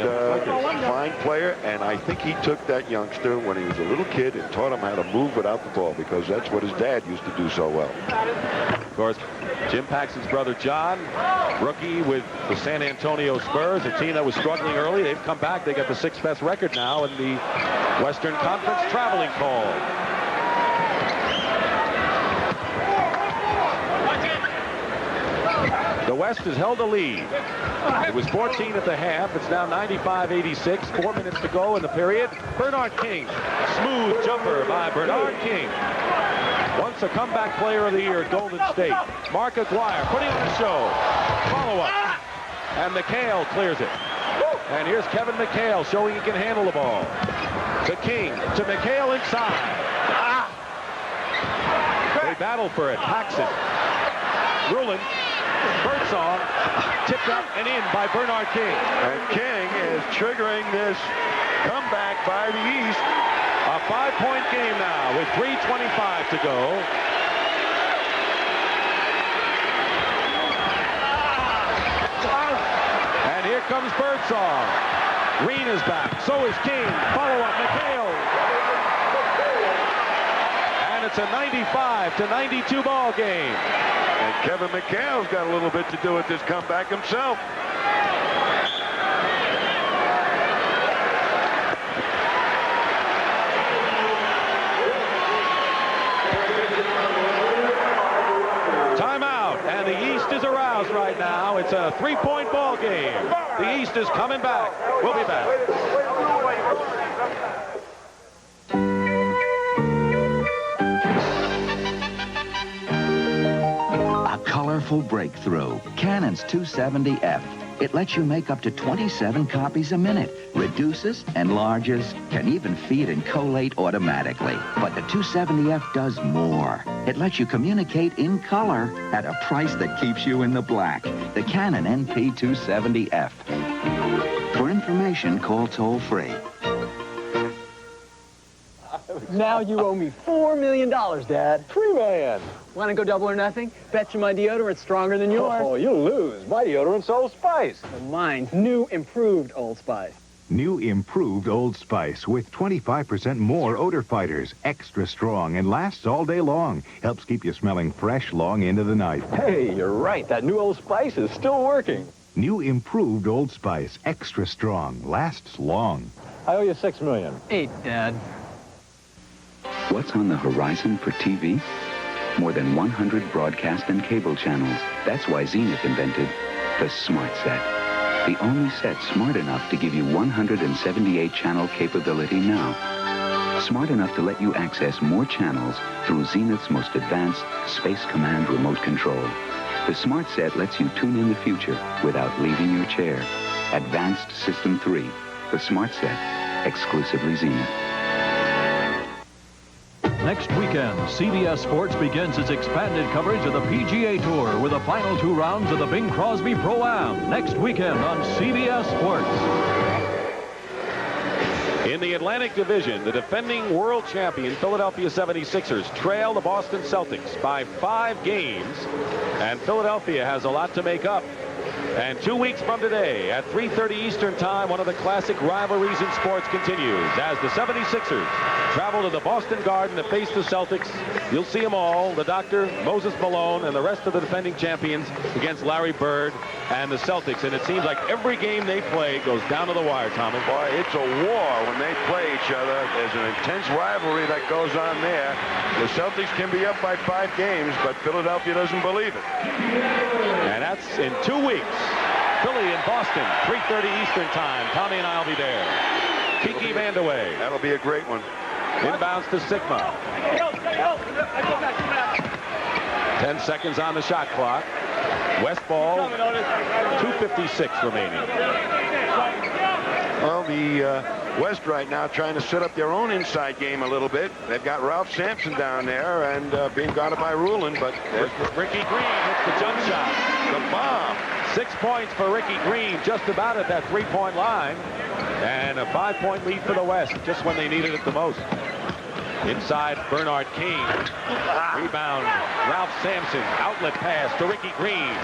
fine player. And I think he took that youngster when he was a little kid and taught him how to move without the ball, because that's what his dad used to do so well. Of course, Jim Paxson's brother John, rookie with the San Antonio Spurs, a team that was struggling early. They've come back. They got the 6th best record now in the Western Conference traveling call. The West has held a lead. It was 14 at the half. It's now 95-86. 4 minutes to go in the period. Bernard King. Smooth jumper by Bernard King. Once a comeback player of the year at Golden State. Mark Aguirre putting on a show. Follow-up. And McHale clears it. And here's Kevin McHale showing he can handle the ball. To King. To McHale inside. They battle for it. Paxson. Ruland. Birdsong tipped up and in by Bernard King. And King is triggering this comeback by the East. A 5-point game now with 3:25 to go. And here comes Birdsong. Green is back. So is King. Follow up McHale. And it's a 95-92 ball game. And Kevin McHale's got a little bit to do with this comeback himself. Timeout, and the East is aroused right now. It's a 3-point ball game. The East is coming back. We'll be back. Colorful breakthrough, Canon's 270F. It lets you make up to 27 copies a minute, reduces, enlarges, can even feed and collate automatically. But the 270F does more. It lets you communicate in color at a price that keeps you in the black. The Canon NP270F. For information, call toll-free. Now you owe me $4 million, Dad. $3 million. Want to go double or nothing? Bet you my deodorant's stronger than yours. Oh, you'll lose. My deodorant's Old Spice. And mine's new improved Old Spice. New improved Old Spice with 25% more odor fighters. Extra strong and lasts all day long. Helps keep you smelling fresh long into the night. Hey, you're right. That new Old Spice is still working. New improved Old Spice. Extra strong. Lasts long. I owe you $6 million. 8, Dad. What's on the horizon for TV? More than 100 broadcast and cable channels. That's why Zenith invented the Smart Set. The only set smart enough to give you 178 channel capability now. Smart enough to let you access more channels through Zenith's most advanced Space Command remote control. The Smart Set lets you tune in the future without leaving your chair. Advanced System 3, the Smart Set, exclusively Zenith. Next weekend, CBS Sports begins its expanded coverage of the PGA Tour with the final 2 rounds of the Bing Crosby Pro-Am. Next weekend on CBS Sports. In the Atlantic Division, the defending world champion Philadelphia 76ers trail the Boston Celtics by 5 games, and Philadelphia has a lot to make up. And 2 weeks from today, at 3:30 Eastern Time, one of the classic rivalries in sports continues as the 76ers travel to the Boston Garden to face the Celtics. You'll see them all, the Doctor, Moses Malone, and the rest of the defending champions against Larry Bird and the Celtics. And it seems like every game they play goes down to the wire, Tommy. Boy, it's a war when they play each other. There's an intense rivalry that goes on there. The Celtics can be up by 5 games, but Philadelphia doesn't believe it. And that's in 2 weeks. Philly and Boston, 3:30 Eastern Time. Tommy and I will be there. Kiki Vandeweghe. That'll be a great one. Inbounds to Sigma. 10 seconds on the shot clock. West ball, 2:56 remaining. Well, West right now trying to set up their own inside game a little bit. They've got Ralph Sampson down there and being guarded by Rulin, but Ricky Green hits the jump shot. The bomb. 6 points for Ricky Green, just about at that three-point line. And a 5-point lead for the West, just when they needed it the most. Inside, Bernard King. Rebound, Ralph Sampson. Outlet pass to Ricky Green.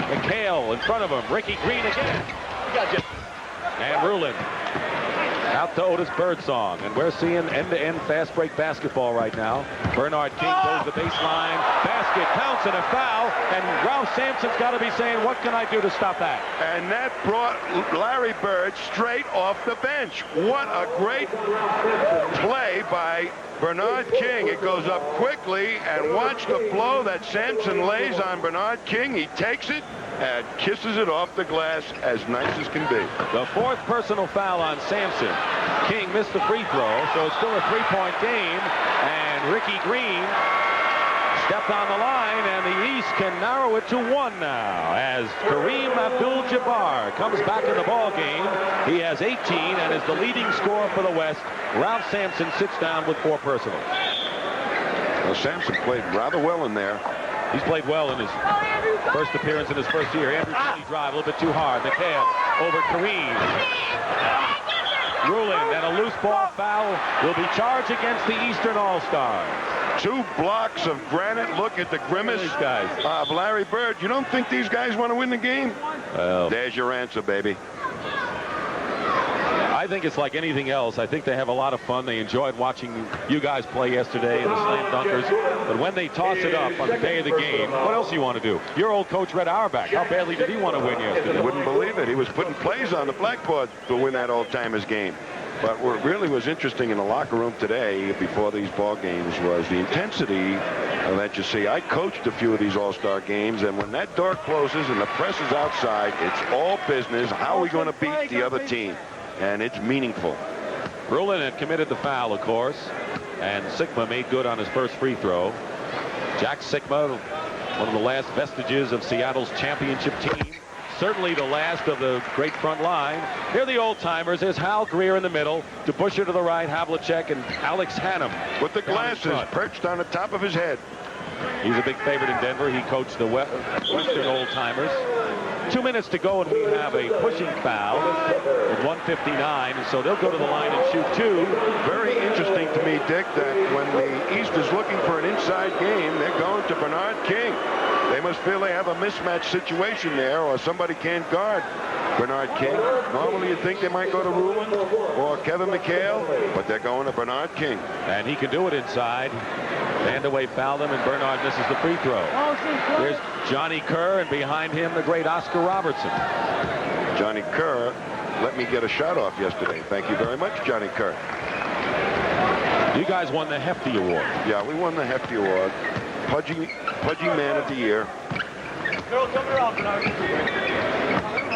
McHale in front of him. Ricky Green again. And Rulin out to Otis Birdsong. And we're seeing end-to-end fast break basketball right now. Bernard King goes the baseline. Basket counts and a foul. And Ralph Sampson's got to be saying, what can I do to stop that? And that brought Larry Bird straight off the bench. What a great play by Bernard King. It goes up quickly, and watch the blow that Sampson lays on Bernard King. He takes it and kisses it off the glass as nice as can be. The fourth personal foul on Sampson. King missed the free throw, so it's still a three-point game. And Ricky Green stepped on the line, and the East can narrow it to 1 now as Kareem Abdul-Jabbar comes back in the ball game. He has 18 and is the leading scorer for the West. Ralph Sampson sits down with 4 personals. Well, Sampson played rather well in there. He's played well in his first appearance in his first year. Andrew Kelly drive a little bit too hard. McHale over Kareem. Rulin, and a loose ball foul will be charged against the Eastern All-Stars. 2 blocks of granite. Look at the grimace of Larry Bird. You don't think these guys want to win the game? Well, there's your answer, baby. I think it's like anything else. I think they have a lot of fun. They enjoyed watching you guys play yesterday in the slam dunkers. But when they toss it up on the day of the game, what else do you want to do? Your old coach, Red Auerbach, how badly did he want to win yesterday? Wouldn't believe it. He was putting plays on the blackboard to win that old-timers game. But what really was interesting in the locker room today before these ball games was the intensity that you see. I coached a few of these all-star games, and when that door closes and the press is outside, it's all business. How are we going to beat the other team? And it's meaningful. Rulin had committed the foul, of course, and Sigma made good on his first free throw. Jack Sigma, one of the last vestiges of Seattle's championship team. Certainly the last of the great front line. Here are the old-timers. There's Hal Greer in the middle. DeBuscher to the right, Havlicek, and Alex Hannum. With the glasses perched on the top of his head. He's a big favorite in Denver. He coached the Western old-timers. 2 minutes to go, and we have a pushing foul with 1:59, and so they'll go to the line and shoot 2. Very interesting to me, Dick, that when the East is looking for an inside game, they're going to Bernard King. They must feel they have a mismatch situation there, or somebody can't guard Bernard King. Normally you'd think they might go to Rulin or Kevin McHale, but they're going to Bernard King. And he can do it inside. Vandaway fouled him, and Bernard misses the free throw. There's Johnny Kerr, and behind him, the great Oscar Robertson. Johnny Kerr let me get a shot off yesterday. Thank you very much, Johnny Kerr. You guys won the Hefty Award. Yeah, we won the Hefty Award. Pudgy Man of the Year.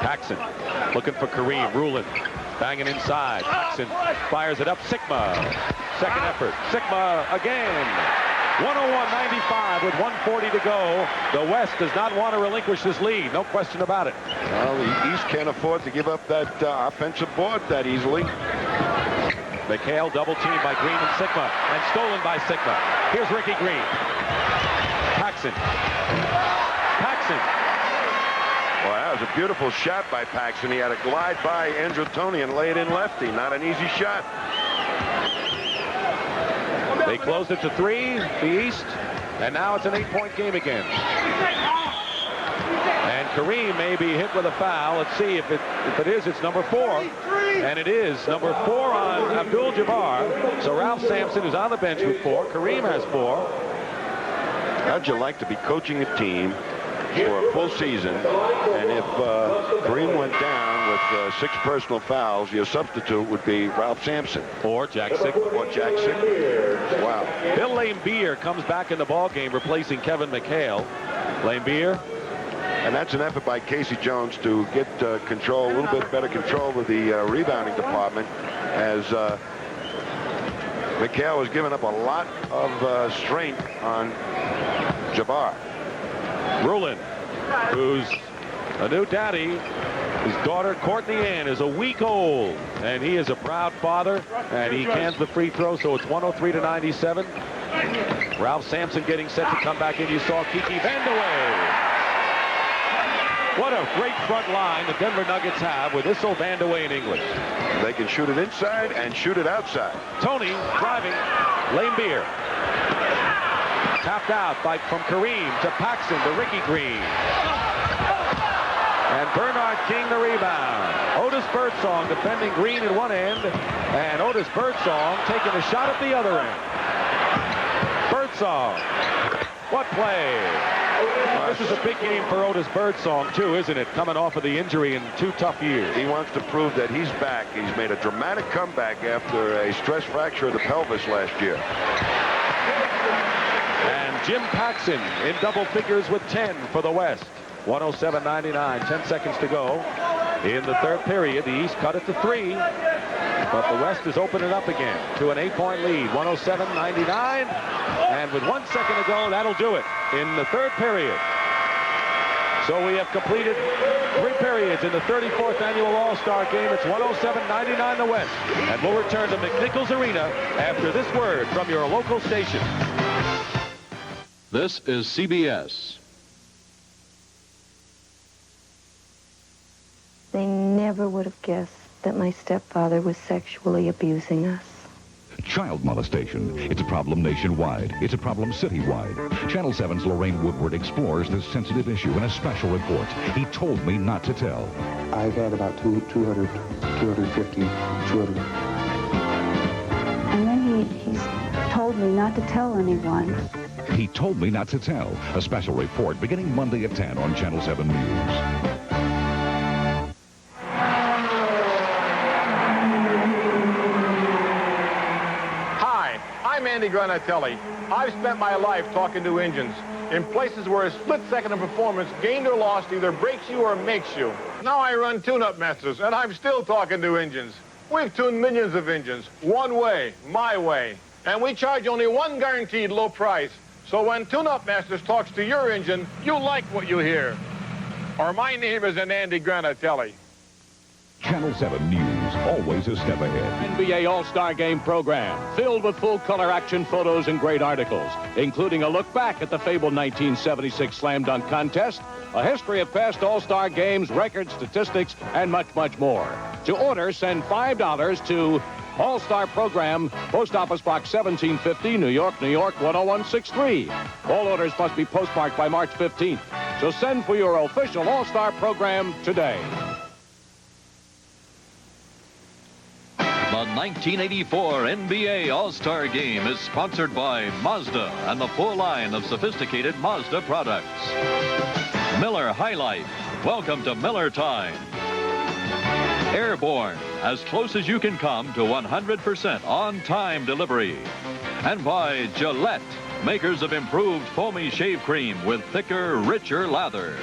Paxson looking for Kareem. Rulin banging inside. Paxson fires it up. Sigma. Second effort. Sigma again. 101-95 with 1:40 to go. The West does not want to relinquish this lead. No question about it. Well, the East can't afford to give up that offensive board that easily. McHale double teamed by Green and Sigma, and stolen by Sigma. Here's Ricky Green. Paxson. Well, that was a beautiful shot by Paxson. He had to glide by Andrew Toney and lay it in lefty. Not an easy shot. They closed it to 3, the East, and now it's an 8-point game again. And Kareem may be hit with a foul. Let's see if it is. It's number 4, and it is number 4 on Abdul-Jabbar. So Ralph Sampson is on the bench with 4. Kareem has 4. How'd you like to be coaching a team for a full season, and if Kareem went down with 6 personal fouls, your substitute would be Ralph Sampson. Or Jack Sigma. Wow. Bill Laimbeer comes back in the ball game, replacing Kevin McHale. Laimbeer. And that's an effort by Casey Jones to get control, a little bit better control of the rebounding department, as McHale was giving up a lot of strength on Jabbar. Rulin, who's a new daddy, His daughter, Courtney Ann, is a week old, and he is a proud father, and he cans the free throw, so it's 103-97. Ralph Sampson getting set to come back in. You saw Kiki Vandeweghe. What a great front line the Denver Nuggets have with Issel, Vandeweghe, and English. They can shoot it inside and shoot it outside. Tony driving. Lane Beer. Tapped out from Kareem to Paxson to Ricky Green. And Bernard King the rebound. Otis Birdsong defending Green at one end, and Otis Birdsong taking a shot at the other end. Birdsong. What play? This is a big game for Otis Birdsong, too, isn't it? Coming off of the injury in 2 tough years. He wants to prove that he's back. He's made a dramatic comeback after a stress fracture of the pelvis last year. And Jim Paxson in double figures with 10 for the West. 107-99, 10 seconds to go. In the third period, the East cut it to 3. But the West is opening up again to an 8-point lead, 107-99. And with 1 second to go, that'll do it in the third period. So we have completed 3 periods in the 34th annual All-Star game. It's 107-99 the West. And we'll return to McNichols Arena after this word from your local station. This is CBS. They never would have guessed that my stepfather was sexually abusing us. Child molestation. It's a problem nationwide. It's a problem citywide. Channel 7's Lorraine Woodward explores this sensitive issue in a special report. He told me not to tell. I've had about 250. And then he's told me not to tell anyone. He told me not to tell. A special report beginning Monday at 10 on Channel 7 News. I'm Andy Granatelli. I've spent my life talking to engines in places where a split second of performance, gained or lost, either breaks you or makes you. Now I run Tune-Up Masters, and I'm still talking to engines. We've tuned millions of engines, one way, my way. And we charge only one guaranteed low price. So when Tune-Up Masters talks to your engine, you like what you hear. Or my name is Andy Granatelli. Channel 7 News, always a step ahead. NBA All-Star Game program filled with full-color action photos and great articles, including a look back at the fabled 1976 Slam Dunk Contest, a history of past All-Star Games, records, statistics, and much, much more. To order, send $5 to All-Star Program, Post Office Box 1750, New York, New York, 10163. All orders must be postmarked by March 15th. So send for your official All-Star Program today. The 1984 NBA All-Star Game is sponsored by Mazda and the full line of sophisticated Mazda products. Miller High Life. Welcome to Miller Time. Airborne, as close as you can come to 100% on-time delivery. And by Gillette, makers of improved foamy shave cream with thicker, richer lather.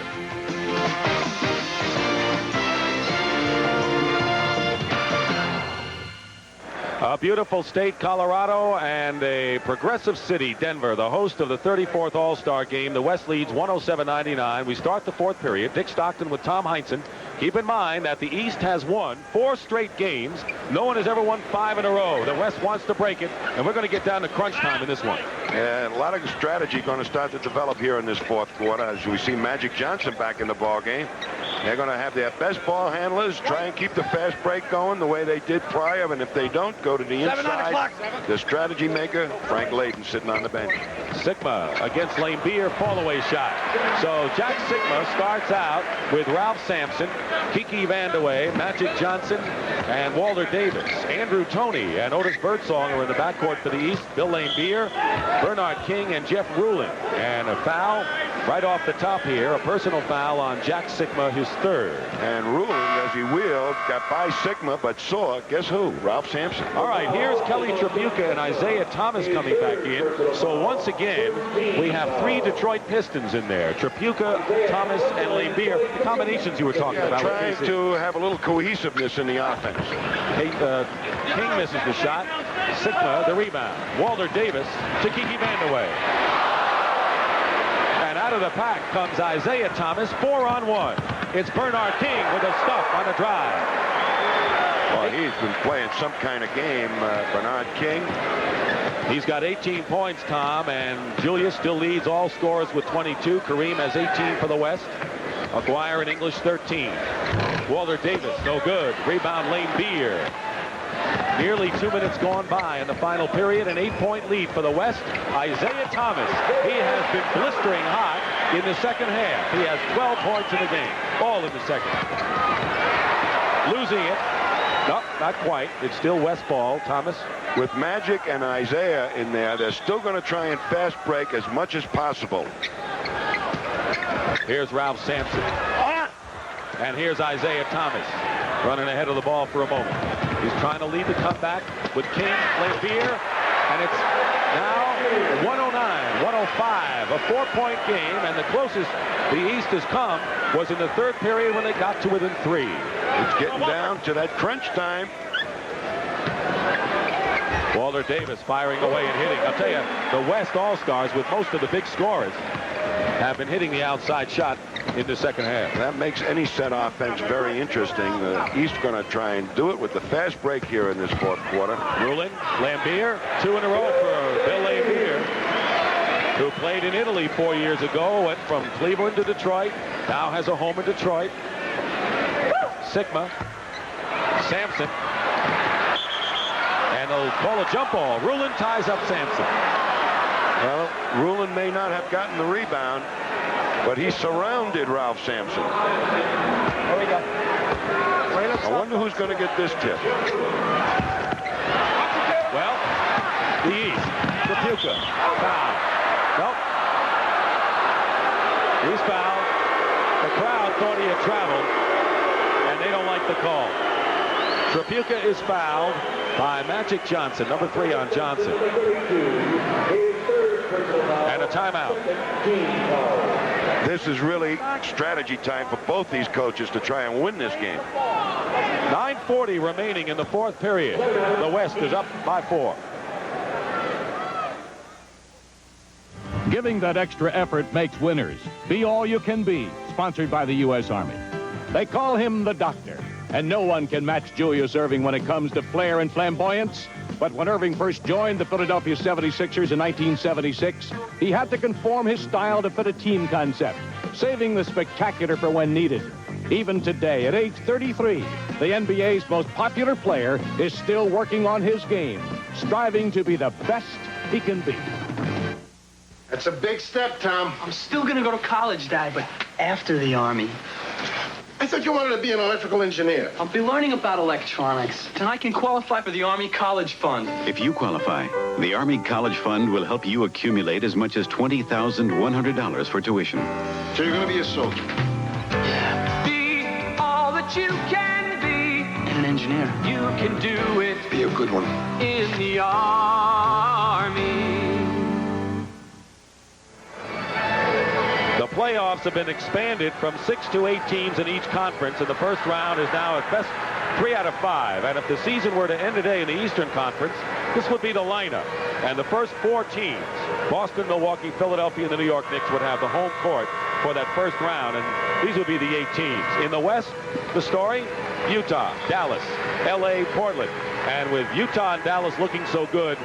A beautiful state, Colorado, and a progressive city, Denver, the host of the 34th All-Star Game. The West leads 107-99. We start the fourth period. Dick Stockton with Tom Heinsohm. Keep in mind that the East has won 4 straight games. No one has ever won 5 in a row. The West wants to break it, and we're going to get down to crunch time in this one. And a lot of strategy going to start to develop here in this fourth quarter as we see Magic Johnson back in the ball game. They're going to have their best ball handlers try and keep the fast break going the way they did prior, and if they don't, go to the inside. The strategy maker, Frank Layden, sitting on the bench. Sigma against Lane Beer, fall-away shot. So Jack Sigma starts out with Ralph Sampson, Kiki Vandeweghe, Magic Johnson, and Walter Davis. Andrew Toney and Otis Birdsong are in the backcourt for the East. Bill Lane Beer, Bernard King, and Jeff Ruling. And a foul right off the top here, a personal foul on Jack Sigma, his third. And Ruling, as he wheeled, got by Sigma, but saw, guess who? Ralph Sampson. All right, here's Kelly Tripucka and Isaiah Thomas coming back in. So once again, we have 3 Detroit Pistons in there. Tripucka, Thomas, and Lane Beer. The combinations you were talking about. Trying to have a little cohesiveness in the offense. King misses the shot. Sigma, the rebound. Walter Davis to Kiki Vandeweghe. And Out of the pack comes Isaiah Thomas, 4-on-1. It's Bernard King with a stuff on a drive. Well, he's been playing some kind of game, Bernard King. He's got 18 points, Tom, and Julius still leads all scorers with 22. Kareem has 18 for the West. Aguirre and English 13. Walter Davis, no good. Rebound, Lane Beer. Nearly 2 minutes gone by in the final period. An 8-point lead for the West. Isaiah Thomas, he has been blistering hot in the second half. He has 12 points in the game, all in the second. Losing it. No, not quite. It's still West ball. Thomas. With Magic and Isaiah in there, they're still going to try and fast break as much as possible. Here's Ralph Sampson. And here's Isaiah Thomas running ahead of the ball for a moment. He's trying to lead the comeback with King, Lambier, and it's now 109-105, a 4-point game, and the closest the East has come was in the third period when they got to within 3. It's getting down to that crunch time. Walter Davis firing away and hitting. I'll tell you, the West All-Stars with most of the big scorers have been hitting the outside shot in the second half. That makes any set offense very interesting. The East going to try and do it with the fast break here in this fourth quarter. Ruling, Lambier, 2 in a row for Bill Lambier, who played in Italy 4 years ago, went from Cleveland to Detroit, now has a home in Detroit. Sigma, Sampson, and they'll call a jump ball. Rulin ties up Sampson. Well, Rulin may not have gotten the rebound, but he surrounded Ralph Sampson. There we go. I wonder who's going to get this tip. Well, the East, Trapuka, foul. Nope. He's fouled. The crowd thought he had traveled, and they don't like the call. Trapuka is fouled by Magic Johnson, number 3 on Johnson. And a timeout. This is really strategy time for both these coaches to try and win this game. 9:40 remaining in the fourth period. The West is up by 4. Giving that extra effort makes winners. Be all you can be. Sponsored by the U.S. Army. They call him the Doctor. And no one can match Julius Erving when it comes to flair and flamboyance. But when Erving first joined the Philadelphia 76ers in 1976, he had to conform his style to fit a team concept, saving the spectacular for when needed. Even today, at age 33, the NBA's most popular player is still working on his game, striving to be the best he can be. That's a big step, Tom. I'm still going to go to college, Dad, but after the Army. I thought you wanted to be an electrical engineer. I'll be learning about electronics, and I can qualify for the Army College Fund. If you qualify, the Army College Fund will help you accumulate as much as $20,100 for tuition. So you're going to be a soldier? Be all that you can be. And an engineer. You can do it. Be a good one. In the Army. The playoffs have been expanded from 6 to 8 teams in each conference, and the first round is now at best 3 out of 5. And if the season were to end today in the Eastern Conference, this would be the lineup. And the first 4 teams, Boston, Milwaukee, Philadelphia, and the New York Knicks, would have the home court for that first round, and these would be the 8 teams. In the West, the story, Utah, Dallas, L.A., Portland. And with Utah and Dallas looking so good,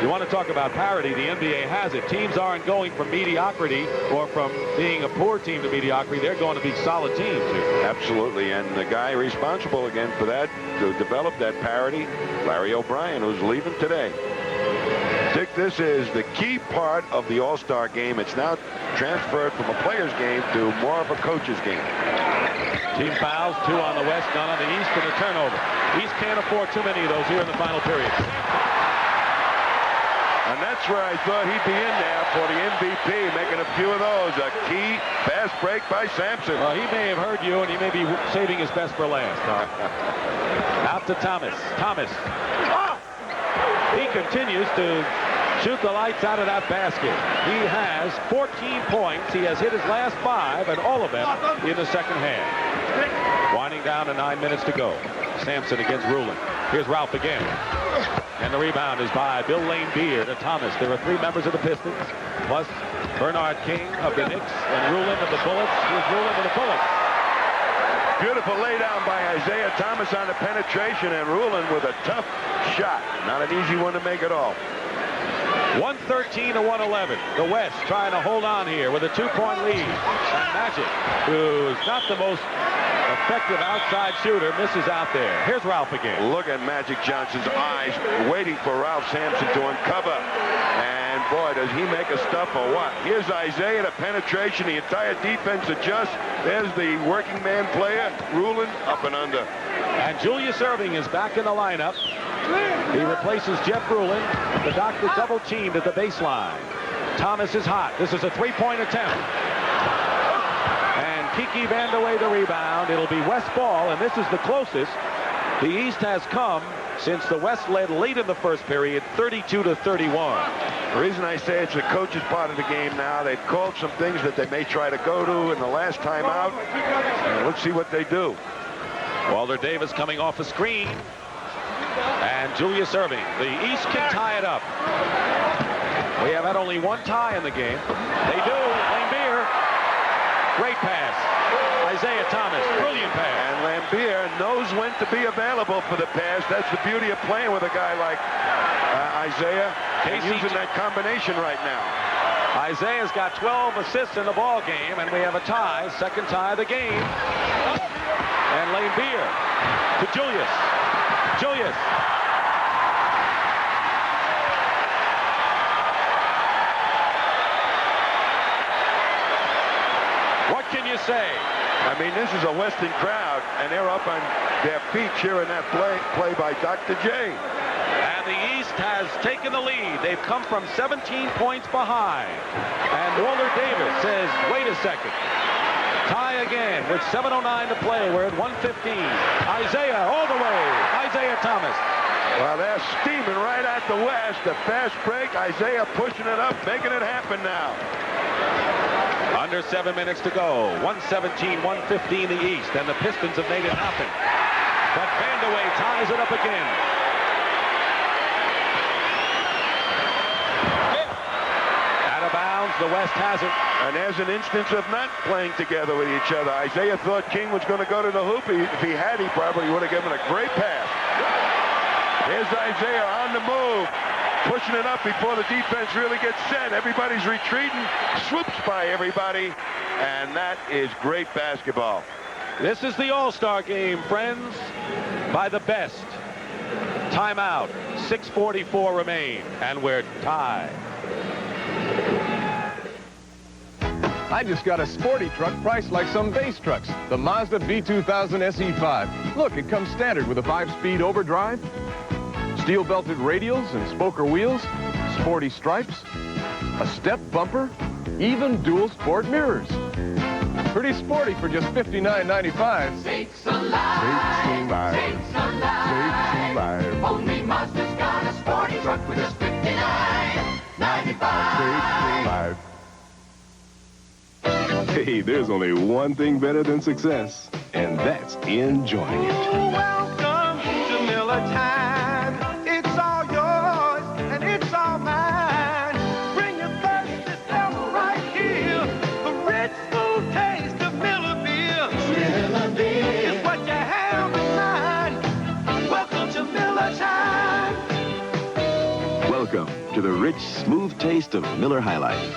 you want to talk about parity, the NBA has it. Teams aren't going from mediocrity or from being a poor team to mediocrity. They're going to be solid teams here. Absolutely, and the guy responsible again for that, to develop that parity, Larry O'Brien, who's leaving today. Dick, this is the key part of the All-Star game. It's now transferred from a player's game to more of a coach's game. Team fouls, 2 on the West, none on the East, and a turnover. East can't afford too many of those here in the final period. And that's where I thought he'd be in there for the MVP, making a few of those. A key fast break by Sampson. Well, he may have heard you, and he may be saving his best for last. Out to Thomas. Thomas. He continues to shoot the lights out of that basket. He has 14 points. He has hit his last 5, and all of them in the second half. Winding down to 9 minutes to go. Sampson against Rulin. Here's Ralph again. And the rebound is by Bill Lane Beer to Thomas. There are 3 members of the Pistons, plus Bernard King of the Knicks and Rulin of the Bullets. Here's Rulin of the Bullets. Beautiful laydown by Isaiah Thomas on the penetration, and Rulin with a tough shot. Not an easy one to make at all. 113 to 111. The West trying to hold on here with a 2-point lead. And Magic, who's not the most effective outside shooter, misses out there. Here's Ralph again. Look at Magic Johnson's eyes waiting for Ralph Sampson to uncover. And boy, does he make a stuff or what. Here's Isaiah, the penetration. The entire defense adjusts. There's the working man player, Rulin, up and under. And Julius Erving is back in the lineup. He replaces Jeff Rulin. The Doctor double teamed at the baseline. Thomas is hot. This is a 3-point attempt. And Kiki Vandeweghe the rebound. It'll be West ball, and this is the closest the East has come since the West led late in the first period, 32 to 31. The reason I say it's the coach's part of the game now, they've called some things that they may try to go to in the last time out. And let's see what they do. Walter Davis coming off a screen. And Julius Erving. The East can tie it up. We have had only one tie in the game. They do. Lambier. Great pass. Isaiah Thomas. Brilliant pass. And Lambier knows when to be available for the pass. That's the beauty of playing with a guy like Isaiah. And using that combination right now. Isaiah's got 12 assists in the ball game, and we have a tie. Second tie of the game. And Lambier to Julius. Julius. What can you say? I mean, this is a Western crowd, and they're up on their feet cheering that play by Dr. J. And the East has taken the lead. They've come from 17 points behind. And Walter Davis says, wait a second. Tie again with 7:09 to play. We're at 1:15. Isaiah all the way. Isaiah Thomas. Well, they're steaming right at the West. A fast break. Isaiah pushing it up, making it happen now. Under 7 minutes to go. 117, 115 the East. And the Pistons have made it happen. But Vandeweghe ties it up again. Out of bounds. The West has it. And there's an instance of not playing together with each other. Isaiah thought King was going to go to the hoop. If he had, he probably would have given a great pass. Here's Isaiah on the move. Pushing it up before the defense really gets set. Everybody's retreating. Swoops by everybody. And that is great basketball. This is the All-Star game, friends, by the best. Timeout. 6:44 remain. And we're tied. I just got a sporty truck priced like some base trucks. The Mazda V2000 SE5. Look, it comes standard with a 5-speed overdrive, steel-belted radials and spoker wheels, sporty stripes, a step bumper, even dual sport mirrors. Pretty sporty for just $59.95. Sakes alive. Sakes alive. Only Mazda's got a sporty truck with just $59.95. Sakes alive. Hey, there's only one thing better than success, and that's enjoying it. Welcome to Miller Time. It's all yours and it's all mine. Bring your thirsty self right here. The rich, smooth taste of Miller beer. Miller beer is what you have in mind. Welcome to Miller Time. Welcome to the rich, smooth taste of Miller High Life.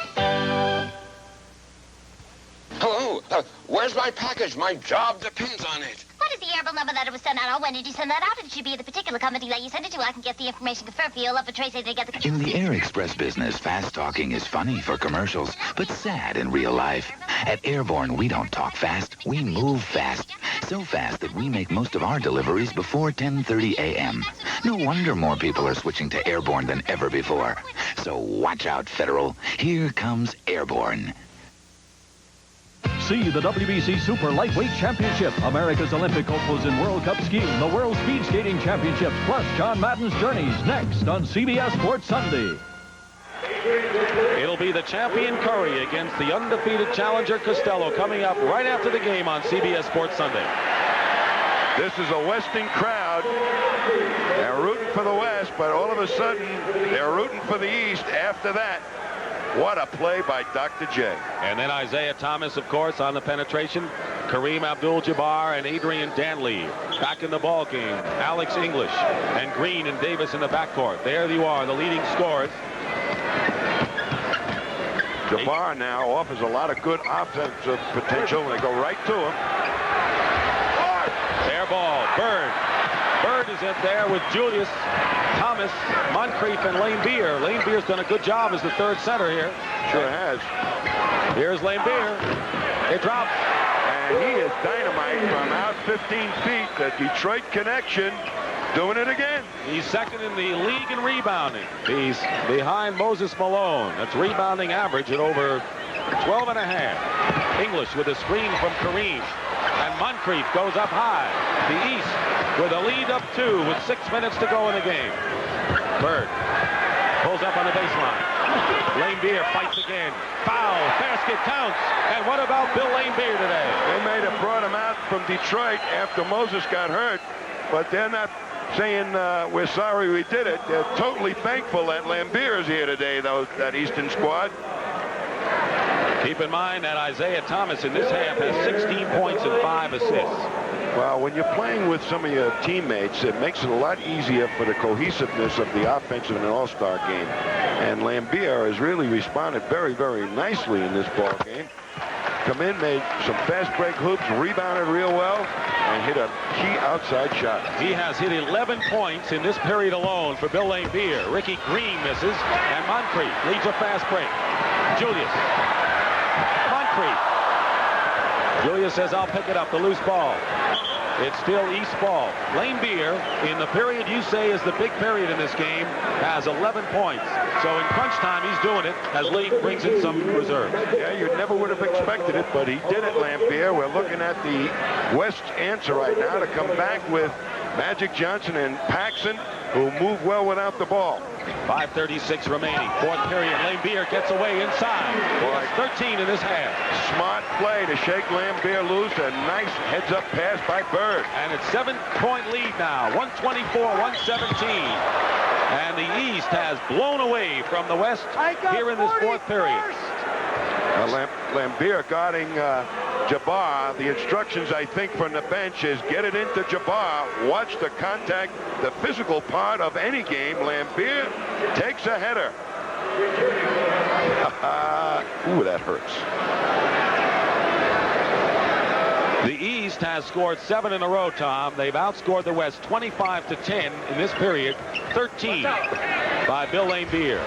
Hello, where's my package? My job depends on it. What is the airbill number that it was sent out on? When did you send that out? It should be at the particular company that you sent it to. I can get the information confirmed for you. I'll up a trace to get the... In the Air Express business, fast talking is funny for commercials, but sad in real life. At Airborne, we don't talk fast. We move fast. So fast that we make most of our deliveries before 10:30 a.m. No wonder more people are switching to Airborne than ever before. So watch out, Federal. Here comes Airborne. See the WBC Super Lightweight Championship, America's Olympic hopefuls in World Cup skiing, the World Speed Skating Championships, plus John Madden's Journeys, next on CBS Sports Sunday. It'll be the champion Curry against the undefeated challenger Costello coming up right after the game on CBS Sports Sunday. This is a Western crowd. They're rooting for the West, but all of a sudden, they're rooting for the East after that. What a play by Dr. J. And then Isaiah Thomas, of course, on the penetration. Kareem Abdul-Jabbar and Adrian Dantley back in the ball game. Alex English and Green and Davis in the backcourt. There you are, the leading scorers. Jabbar now offers a lot of good offensive potential. They go right to him. Air ball. Bird. Bird is in there with Julius, Thomas, Moncrief, and Lane Beer. Lane Beer's done a good job as the third center here. Sure has. Here's Lane Beer. It drops. And he is dynamite from out 15 feet. The Detroit connection doing it again. He's second in the league in rebounding. He's behind Moses Malone. That's rebounding average at over 12 and a half. English with a screen from Kareem. And Moncrief goes up high. The East with a lead up 2 with 6 minutes to go in the game. Bird pulls up on the baseline. Lane Beer fights again. Foul. Basket counts. And what about Bill Lane Beer today? They may have brought him out from Detroit after Moses got hurt, but they're not saying we're sorry we did it. They're totally thankful that Lambeer is here today, though, that Eastern squad. Keep in mind that Isaiah Thomas in this half has 16 points and 5 assists. Well, when you're playing with some of your teammates, it makes it a lot easier for the cohesiveness of the offense in an all-star game. And Lambeer has really responded very, very nicely in this ball game. Come in, made some fast break hoops, rebounded real well, and hit a key outside shot. He has hit 11 points in this period alone for Bill Laimbeer. Ricky Green misses, and Moncrief leads a fast break. Julius. Moncrief. Julius says, I'll pick it up, the loose ball. It's still East ball. Laimbeer, in the period you say is the big period in this game, has 11 points. So in crunch time, he's doing it as Lee brings in some reserves. Yeah, you never would have expected it, but he did it, Lambeer. We're looking at the West answer right now to come back with Magic Johnson and Paxson, who move well without the ball. 5:36 remaining. Fourth period. Laimbeer gets away inside. Well, 13 in this half. Smart play to shake Lambeer loose. A nice heads-up pass by Bird. And it's 7-point lead now. 124-117. And the East has blown away from the West here in this fourth period. Lambeer guarding Jabbar. The instructions, I think, from the bench is get it into Jabbar. Watch the contact, the physical part of any game. Lambeer takes a header. Ooh, that hurts. The East has scored 7 in a row, Tom. They've outscored the West 25-10 in this period. 13 by Bill Laimbeer.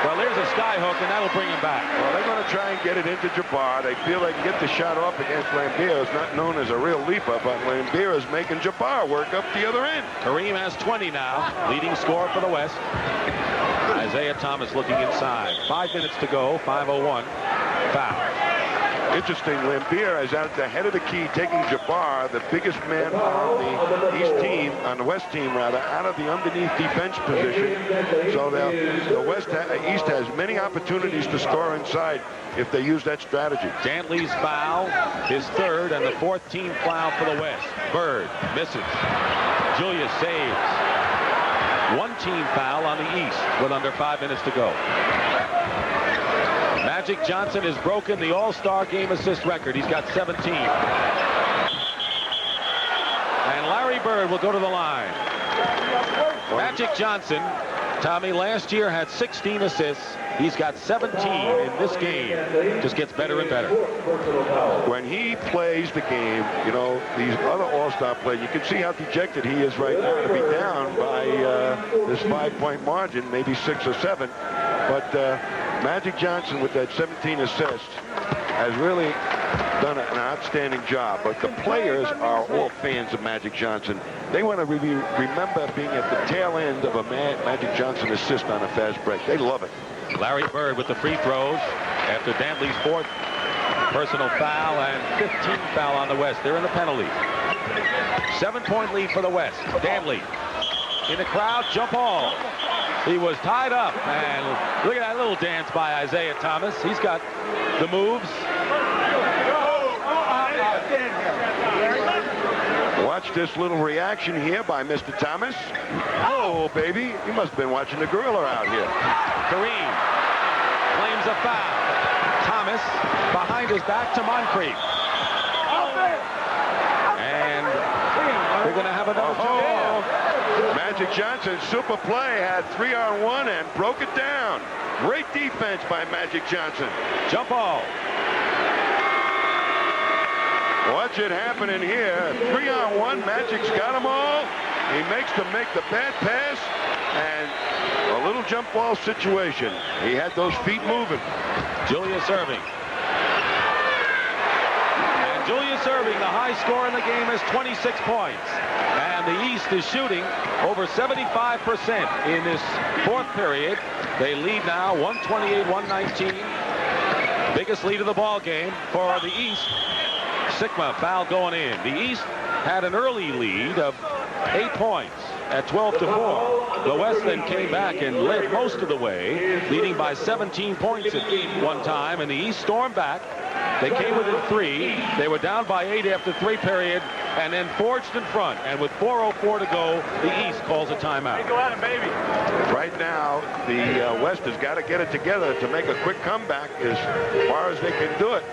Well, there's a skyhook, and that'll bring him back. Well, they're going to try and get it into Jabbar. They feel they can get the shot off against Lambeer. It's not known as a real leaper, but Lambeer is making Jabbar work up the other end. Kareem has 20 now, leading scorer for the West. Isaiah Thomas looking inside. 5 minutes to go, 5:01. Foul. Interesting, Lambeer is at the head of the key, taking Jabbar, the biggest man on the East team, on the West team rather, out of the underneath defense position. So the East has many opportunities to score inside if they use that strategy. Dantley's foul, his third and the fourth team foul for the West. Bird misses. Julius saves. One team foul on the East with under 5 minutes to go. Magic Johnson has broken the All-Star game assist record. He's got 17. And Larry Bird will go to the line. Magic Johnson, Tommy, last year had 16 assists. He's got 17 in this game. Just gets better and better. When he plays the game, you know, these other All-Star players, you can see how dejected he is right now to be down by this 5-point margin, maybe 6 or 7. But Magic Johnson with that 17 assists has really done an outstanding job. But the players are all fans of Magic Johnson. They want to remember being at the tail end of a Magic Johnson assist on a fast break. They love it. Larry Bird with the free throws after Dantley's fourth personal foul and 15th foul on the West. They're in the penalty. 7-point lead for the West. Dantley in the crowd, jump ball. He was tied up, and look at that little dance by Isaiah Thomas. He's got the moves. Watch this little reaction here by Mr. Thomas. Oh, baby, you must have been watching the gorilla out here. Kareem claims brings a foul. Thomas behind his back to Moncrief. And we're going to have another Magic Johnson, super play, had 3-on-1 and broke it down. Great defense by Magic Johnson. Jump ball. Watch it happening here. 3-on-1, Magic's got them all. He makes them make the bad pass, and a little jump ball situation. He had those feet moving. Julius Erving. And Julius Erving, the high score in the game, is 26 points. And the East is shooting over 75% in this fourth period. They lead now 128-119. Biggest lead of the ball game for the East. Sigma foul going in. The East had an early lead of 8 points at 12-4. The West then came back and led most of the way, leading by 17 points at one time, and the East stormed back. They came within 3. They were down by 8 after 3 period, and then forged in front. And with 4:04 to go, the East calls a timeout. Go at him, baby. Right now, the West has got to get it together to make a quick comeback as far as they can do it.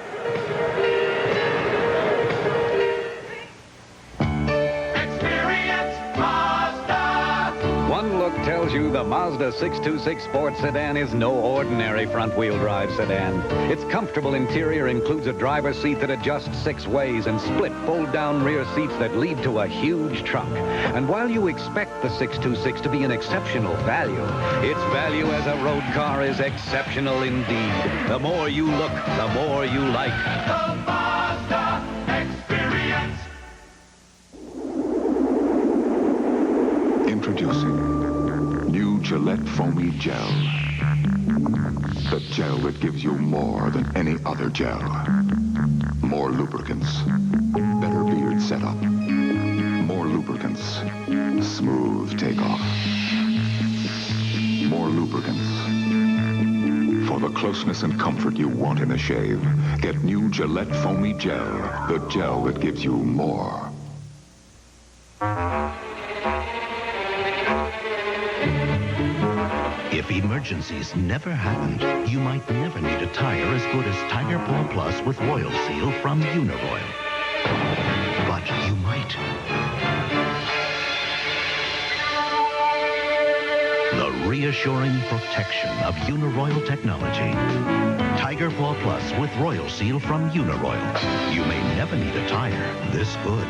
One look tells you the Mazda 626 Sports Sedan is no ordinary front-wheel drive sedan. Its comfortable interior includes a driver's seat that adjusts 6 ways and split fold-down rear seats that lead to a huge trunk. And while you expect the 626 to be an exceptional value, its value as a road car is exceptional indeed. The more you look, the more you like. The Mazda Experience. Introducing new Gillette Foamy Gel. The gel that gives you more than any other gel. More lubricants. Better beard setup. More lubricants. Smooth takeoff. More lubricants. For the closeness and comfort you want in a shave, get new Gillette Foamy Gel. The gel that gives you more. If emergencies never happened, you might never need a tire as good as Tiger Paw Plus with Royal Seal from Uniroyal. But you might. The reassuring protection of Uniroyal technology. Tiger Paw Plus with Royal Seal from Uniroyal. You may never need a tire this good.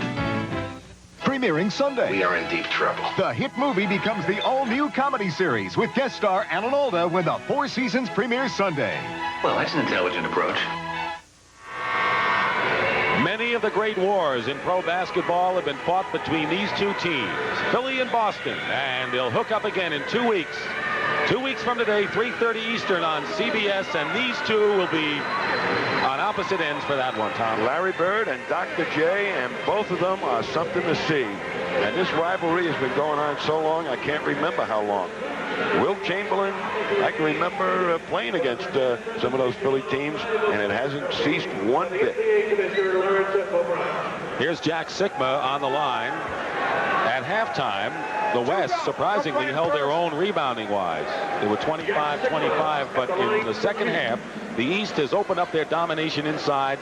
Premiering Sunday. We are in deep trouble. The hit movie becomes the all-new comedy series with guest star Alan Alda when the 4 Seasons premieres Sunday. Well, that's an intelligent approach. Many of the great wars in pro basketball have been fought between these two teams, Philly and Boston, and they'll hook up again in 2 weeks. 2 weeks from today, 3:30 Eastern on CBS, and these two will be on opposite ends for that one, Tom. Larry Bird and Dr. J, and both of them are something to see. And this rivalry has been going on so long, I can't remember how long. Wilt Chamberlain, I can remember playing against some of those Philly teams, and it hasn't ceased one bit. Here's Jack Sigma on the line. At halftime, the West surprisingly held their own rebounding-wise. They were 25-25, but in the second half, the East has opened up their domination inside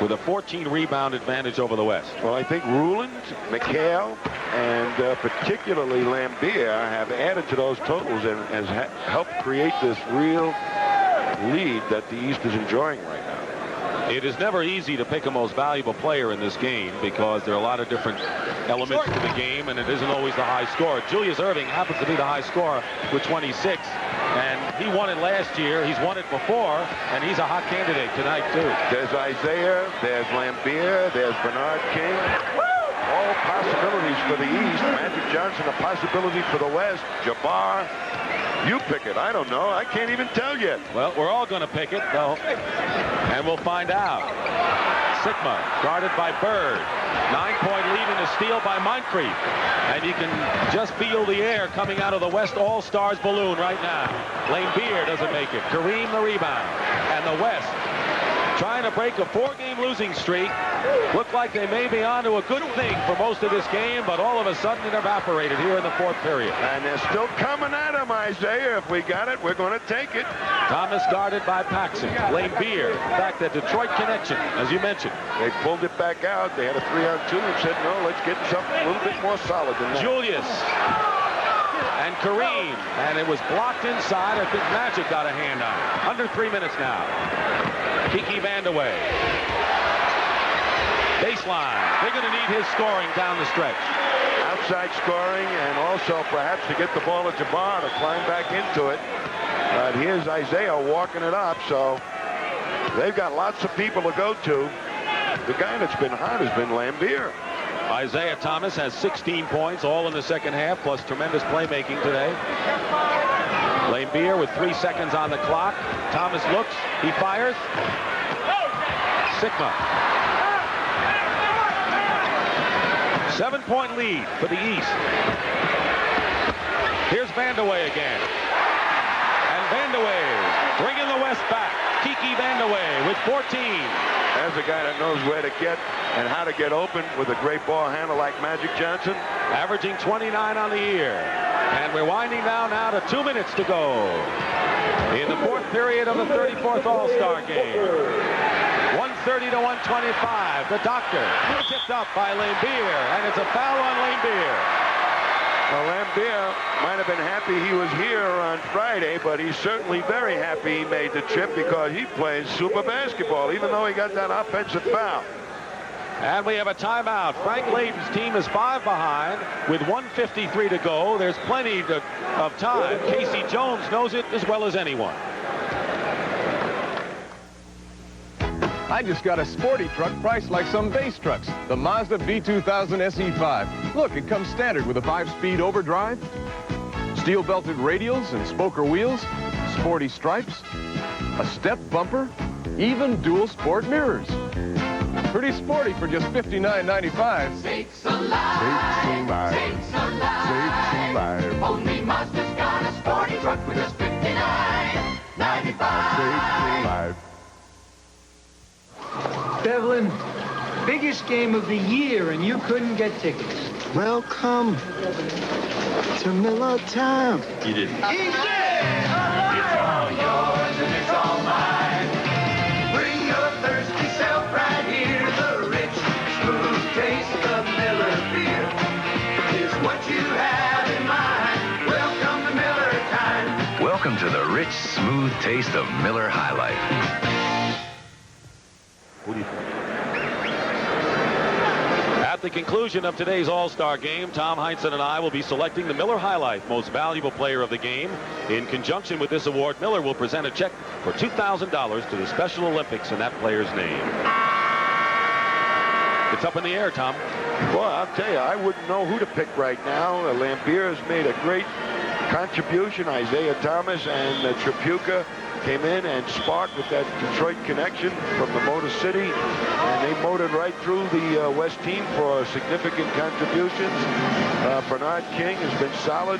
with a 14-rebound advantage over the West. Well, I think Ruland, McHale, and particularly Lambier have added to those totals and has helped create this real lead that the East is enjoying right now. It is never easy to pick a most valuable player in this game because there are a lot of different elements to the game, and it isn't always the high score. Julius Erving happens to be the high scorer with 26, and he won it last year. He's won it before, and he's a hot candidate tonight, too. There's Isaiah, there's Lambier, there's Bernard King. All possibilities for the East. Magic Johnson, a possibility for the West. Jabbar. You pick it. I don't know. I can't even tell yet. Well, we're all going to pick it, though, and we'll find out. Sigma, guarded by Bird. 9-point lead and a steal by Moncrief. And you can just feel the air coming out of the West All-Stars balloon right now. Lambier doesn't make it. Kareem the rebound. And the West trying to break a 4-game losing streak. Looked like they may be on to a good thing for most of this game, but all of a sudden it evaporated here in the 4th period. And they're still coming at him, Isaiah. If we got it, we're going to take it. Thomas guarded by Paxson. Lane Beer. In fact, that Detroit connection, as you mentioned. They pulled it back out. They had a 3-on-2 and said, no, let's get something a little bit more solid than that. Julius. And Kareem. And it was blocked inside. I think Magic got a hand on it. Under 3 minutes now. Kiki Vandeweghe. Baseline. They're going to need his scoring down the stretch. Outside scoring, and also perhaps to get the ball to Jabbar to climb back into it. But here's Isaiah walking it up, so they've got lots of people to go to. The guy that's been hot has been Lambier. Isaiah Thomas has 16 points, all in the second half, plus tremendous playmaking today. Lambier with 3 seconds on the clock. Thomas looks, he fires. Sigma. 7-point lead for the East. Here's Vandeweghe again. And Vandeweghe bringing the West back. Kiki Vandeweghe with 14. There's a guy that knows where to get and how to get open with a great ball handle like Magic Johnson. Averaging 29 on the year. And we're winding down now to 2 minutes to go in the 4th period of the 34th All-Star game. 130 to 125. The doctor tipped up by Lambier, and it's a foul on Lambier. Well, Lambier might have been happy he was here on Friday, but he's certainly very happy he made the trip because he plays super basketball, even though he got that offensive foul. And we have a timeout. Frank Layden's team is 5 behind with 1:53 to go. There's plenty of time. Casey Jones knows it as well as anyone. I just got a sporty truck priced like some base trucks. The Mazda V2000 SE5. Look, it comes standard with a 5-speed overdrive, steel-belted radials and spoker wheels, sporty stripes, a step bumper, even dual sport mirrors. Pretty sporty for just $59.95. Sakes alive, sakes alive, sakes alive. Only Mazda's got a sporty truck with just $59.95. Sakes alive. Devlin, biggest game of the year, and you couldn't get tickets. Welcome to Miller Time. You didn't. It's all yours and it's all mine. Bring your thirsty self right here. The rich, smooth taste of Miller beer is what you have in mind. Welcome to Miller Time. Welcome to the rich, smooth taste of Miller High Life. Who do you think? At the conclusion of today's All-Star game, Tom Heinsohm and I will be selecting the Miller High Life Most Valuable Player of the Game. In conjunction with this award, Miller will present a check for $2,000 to the Special Olympics in that player's name. It's up in the air, Tom. Well, I'll tell you, I wouldn't know who to pick right now. Lambier has made a great contribution. Isaiah Thomas and Tripucka came in and sparked with that Detroit connection from the Motor City, and they motored right through the West team for significant contributions. Bernard King has been solid.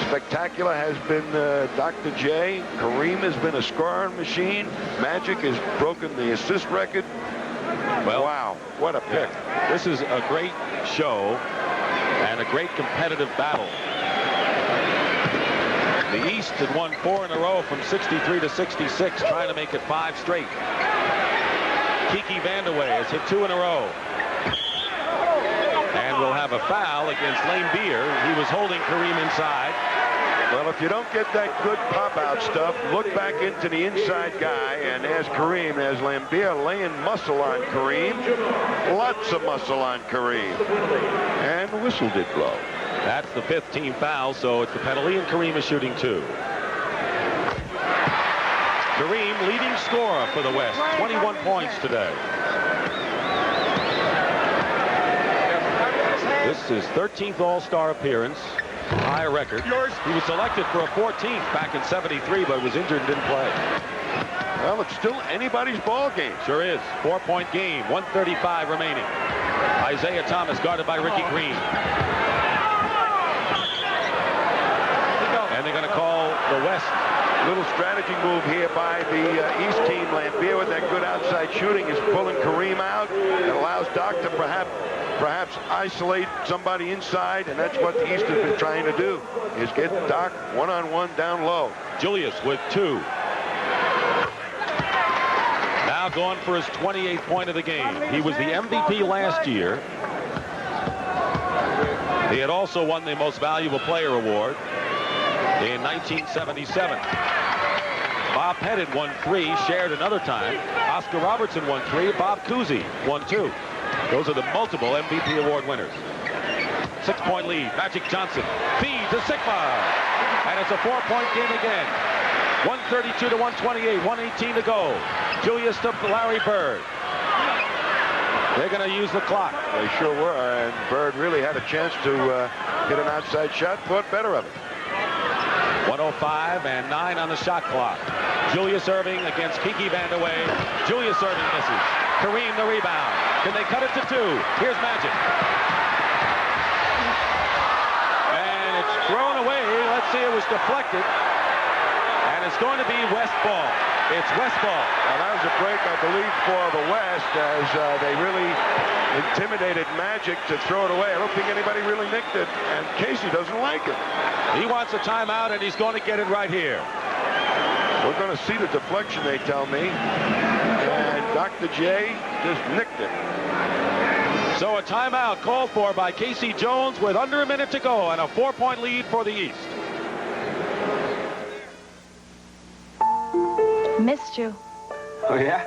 Spectacular has been Dr. J. Kareem has been a scoring machine. Magic has broken the assist record. Well, wow, what a pick. This is a great show and a great competitive battle. The East had won 4 in a row from 63 to 66, trying to make it 5 straight. Kiki Vandeweghe has hit 2 in a row. And we'll have a foul against Lambier. He was holding Kareem inside. Well, if you don't get that good pop-out stuff, look back into the inside guy, and there's Kareem. There's Lambier laying muscle on Kareem. Lots of muscle on Kareem. And the whistle did blow. That's the 5th team foul, so it's the penalty, and Kareem is shooting 2. Kareem, leading scorer for the West, 21 points today. This is his 13th All-Star appearance, high record. He was selected for a 14th back in 73, but was injured and didn't play. Well, it's still anybody's ball game. Sure is. 4-point game, 1:35 remaining. Isaiah Thomas guarded by Ricky Green. And they're going to call the West Little strategy move here by the East team. Lambier with that good outside shooting is pulling Kareem out. It allows Doc to perhaps isolate somebody inside, and that's what the East has been trying to do, is get Doc one-on-one down low. Julius with 2. Now going for his 28th point of the game. He was the MVP last year. He had also won the Most Valuable Player Award in 1977. Bob Pettit won 3, shared another time. Oscar Robertson won 3. Bob Cousy won 2. Those are the multiple MVP award winners. 6-point lead. Magic Johnson feeds to Sigma. And it's a 4-point game again. 132 to 128. 118 to go. Julius to Larry Bird. They're going to use the clock. They sure were. And Bird really had a chance to hit an outside shot. Thought better of it. 105 and 9 on the shot clock. Julius Erving against Kiki Vandeweghe. Julius Erving misses. Kareem the rebound. Can they cut it to 2? Here's Magic. And it's thrown away. Let's see, it was deflected. And it's going to be West ball. It's West ball. Well, that was a break, I believe, for the West, as they really intimidated Magic to throw it away. I don't think anybody really nicked it, and Casey doesn't like it. He wants a timeout, and he's going to get it right here. We're going to see the deflection, they tell me. And Dr. J just nicked it. So a timeout called for by Casey Jones with under a minute to go and a 4-point lead for the East. Missed you. Oh, yeah?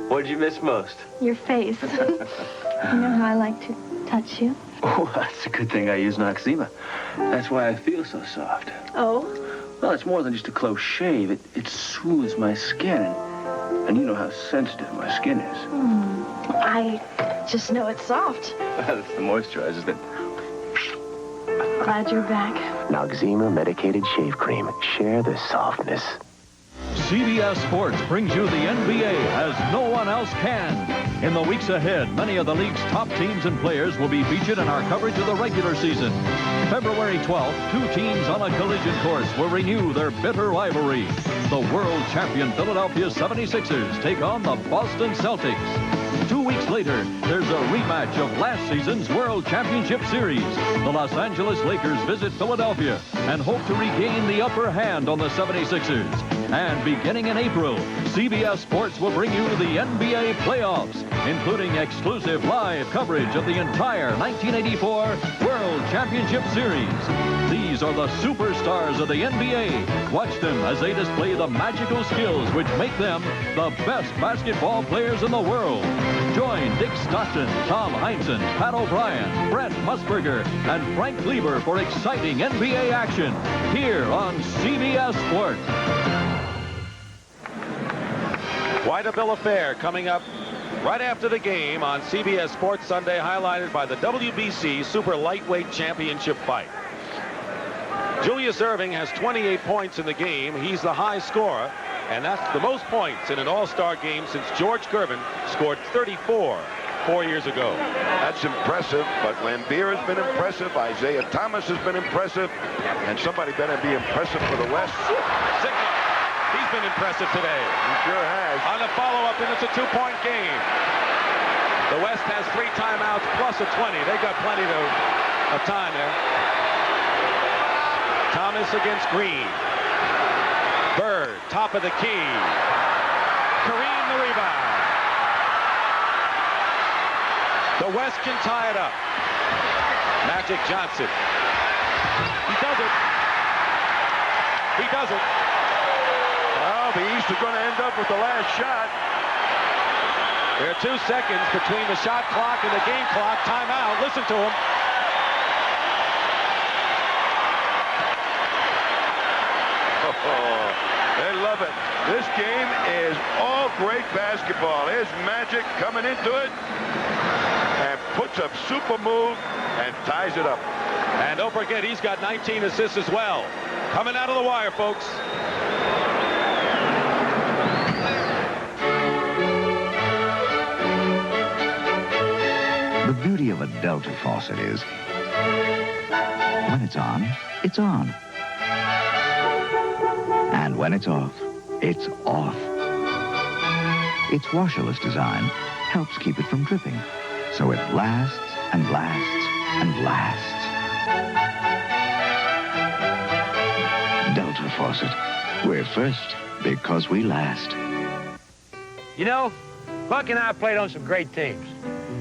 What'd you miss most? Your face. You know how I like to touch you? Oh, that's a good thing I use Noxzema. That's why I feel so soft. Oh? Well, it's more than just a close shave. It soothes my skin. And you know how sensitive my skin is. I just know it's soft. Well, it's the moisturizers that... Glad you're back. Noxzema medicated shave cream. Share the softness. CBS Sports brings you the NBA as no one else can. In the weeks ahead, many of the league's top teams and players will be featured in our coverage of the regular season. February 12th, 2 teams on a collision course will renew their bitter rivalry. The world champion Philadelphia 76ers take on the Boston Celtics. 2 weeks later, there's a rematch of last season's World Championship Series. The Los Angeles Lakers visit Philadelphia and hope to regain the upper hand on the 76ers. And beginning in April, CBS Sports will bring you the NBA playoffs, including exclusive live coverage of the entire 1984 World Championship Series. These are the superstars of the NBA. Watch them as they display the magical skills which make them the best basketball players in the world. Join Dick Stockton, Tom Heinsohm, Pat O'Brien, Brent Musberger, and Frank Kleber for exciting NBA action here on CBS Sports. Quite a bill of fare coming up right after the game on CBS Sports Sunday, highlighted by the WBC Super Lightweight Championship fight. Julius Erving has 28 points in the game. He's the high scorer, and that's the most points in an all-star game since George Gervin scored 34 4 years ago. That's impressive, but Lambier has been impressive. Isaiah Thomas has been impressive, and somebody better be impressive for the West. Sigma. He's been impressive today. He sure has. On the follow-up, and it's a 2-point game. The West has 3 timeouts plus a 20. They got plenty of time there. Thomas against Green. Bird, top of the key. Kareem the rebound. The West can tie it up. Magic Johnson. He does it. He does it. Well, the East are going to end up with the last shot. There are 2 seconds between the shot clock and the game clock. Timeout. Listen to him. Oh, they love it. This game is all great basketball. Here's Magic coming into it and puts a super move and ties it up. And don't forget, he's got 19 assists as well. Coming out of the wire, folks. The beauty of a Delta faucet is, when it's on, it's on. And And when it's off, it's off. Its washerless design helps keep it from dripping, so it lasts and lasts and lasts. Delta Faucet. We're first because we last. You know, Buck and I played on some great teams.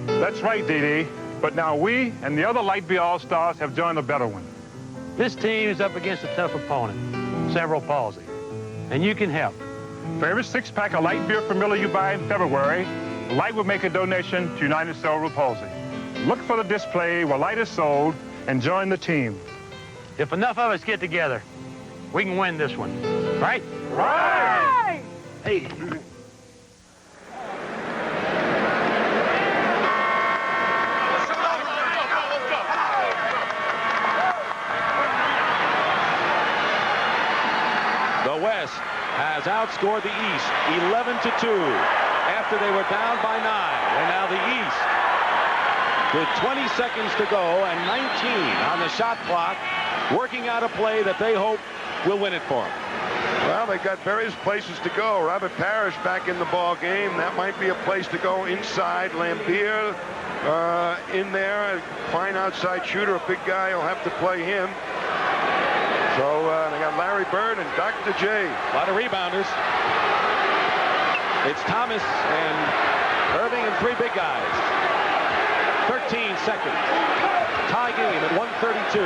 That's right, D.D. But now we and the other Light Beer All-Stars have joined a better one. This team is up against a tough opponent, cerebral palsy. And you can help. For every 6-pack of Light Beer per Miller you buy in February, Light will make a donation to United Cerebral Palsy. Look for the display where Light is sold and join the team. If enough of us get together, we can win this one. Right? Right! Hey. The West has outscored the East 11-2 after they were down by 9. And now the East, with 20 seconds to go and 19 on the shot clock, working out a play that they hope will win it for them. Well, they've got various places to go. Robert Parrish back in the ball game. That might be a place to go inside. Lambier in there, a fine outside shooter, a big guy. You'll have to play him. So they got Larry Bird and Dr. J. A lot of rebounders. It's Thomas and Irving and 3 big guys. 13 seconds. Tie game at 132.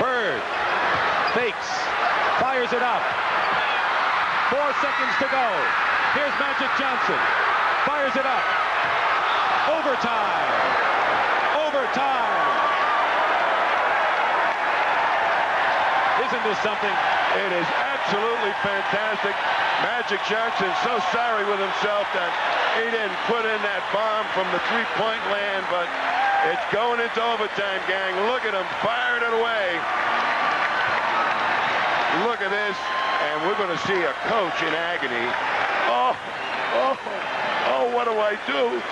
Bird fakes, fires it up. 4 seconds to go. Here's Magic Johnson. Fires it up. Overtime. Overtime. Isn't this something? It is absolutely fantastic. Magic Johnson so sorry with himself that he didn't put in that bomb from the three-point land, but it's going into overtime, gang. Look at him firing it away. Look at this, and we're going to see a coach in agony. Oh, what do I do?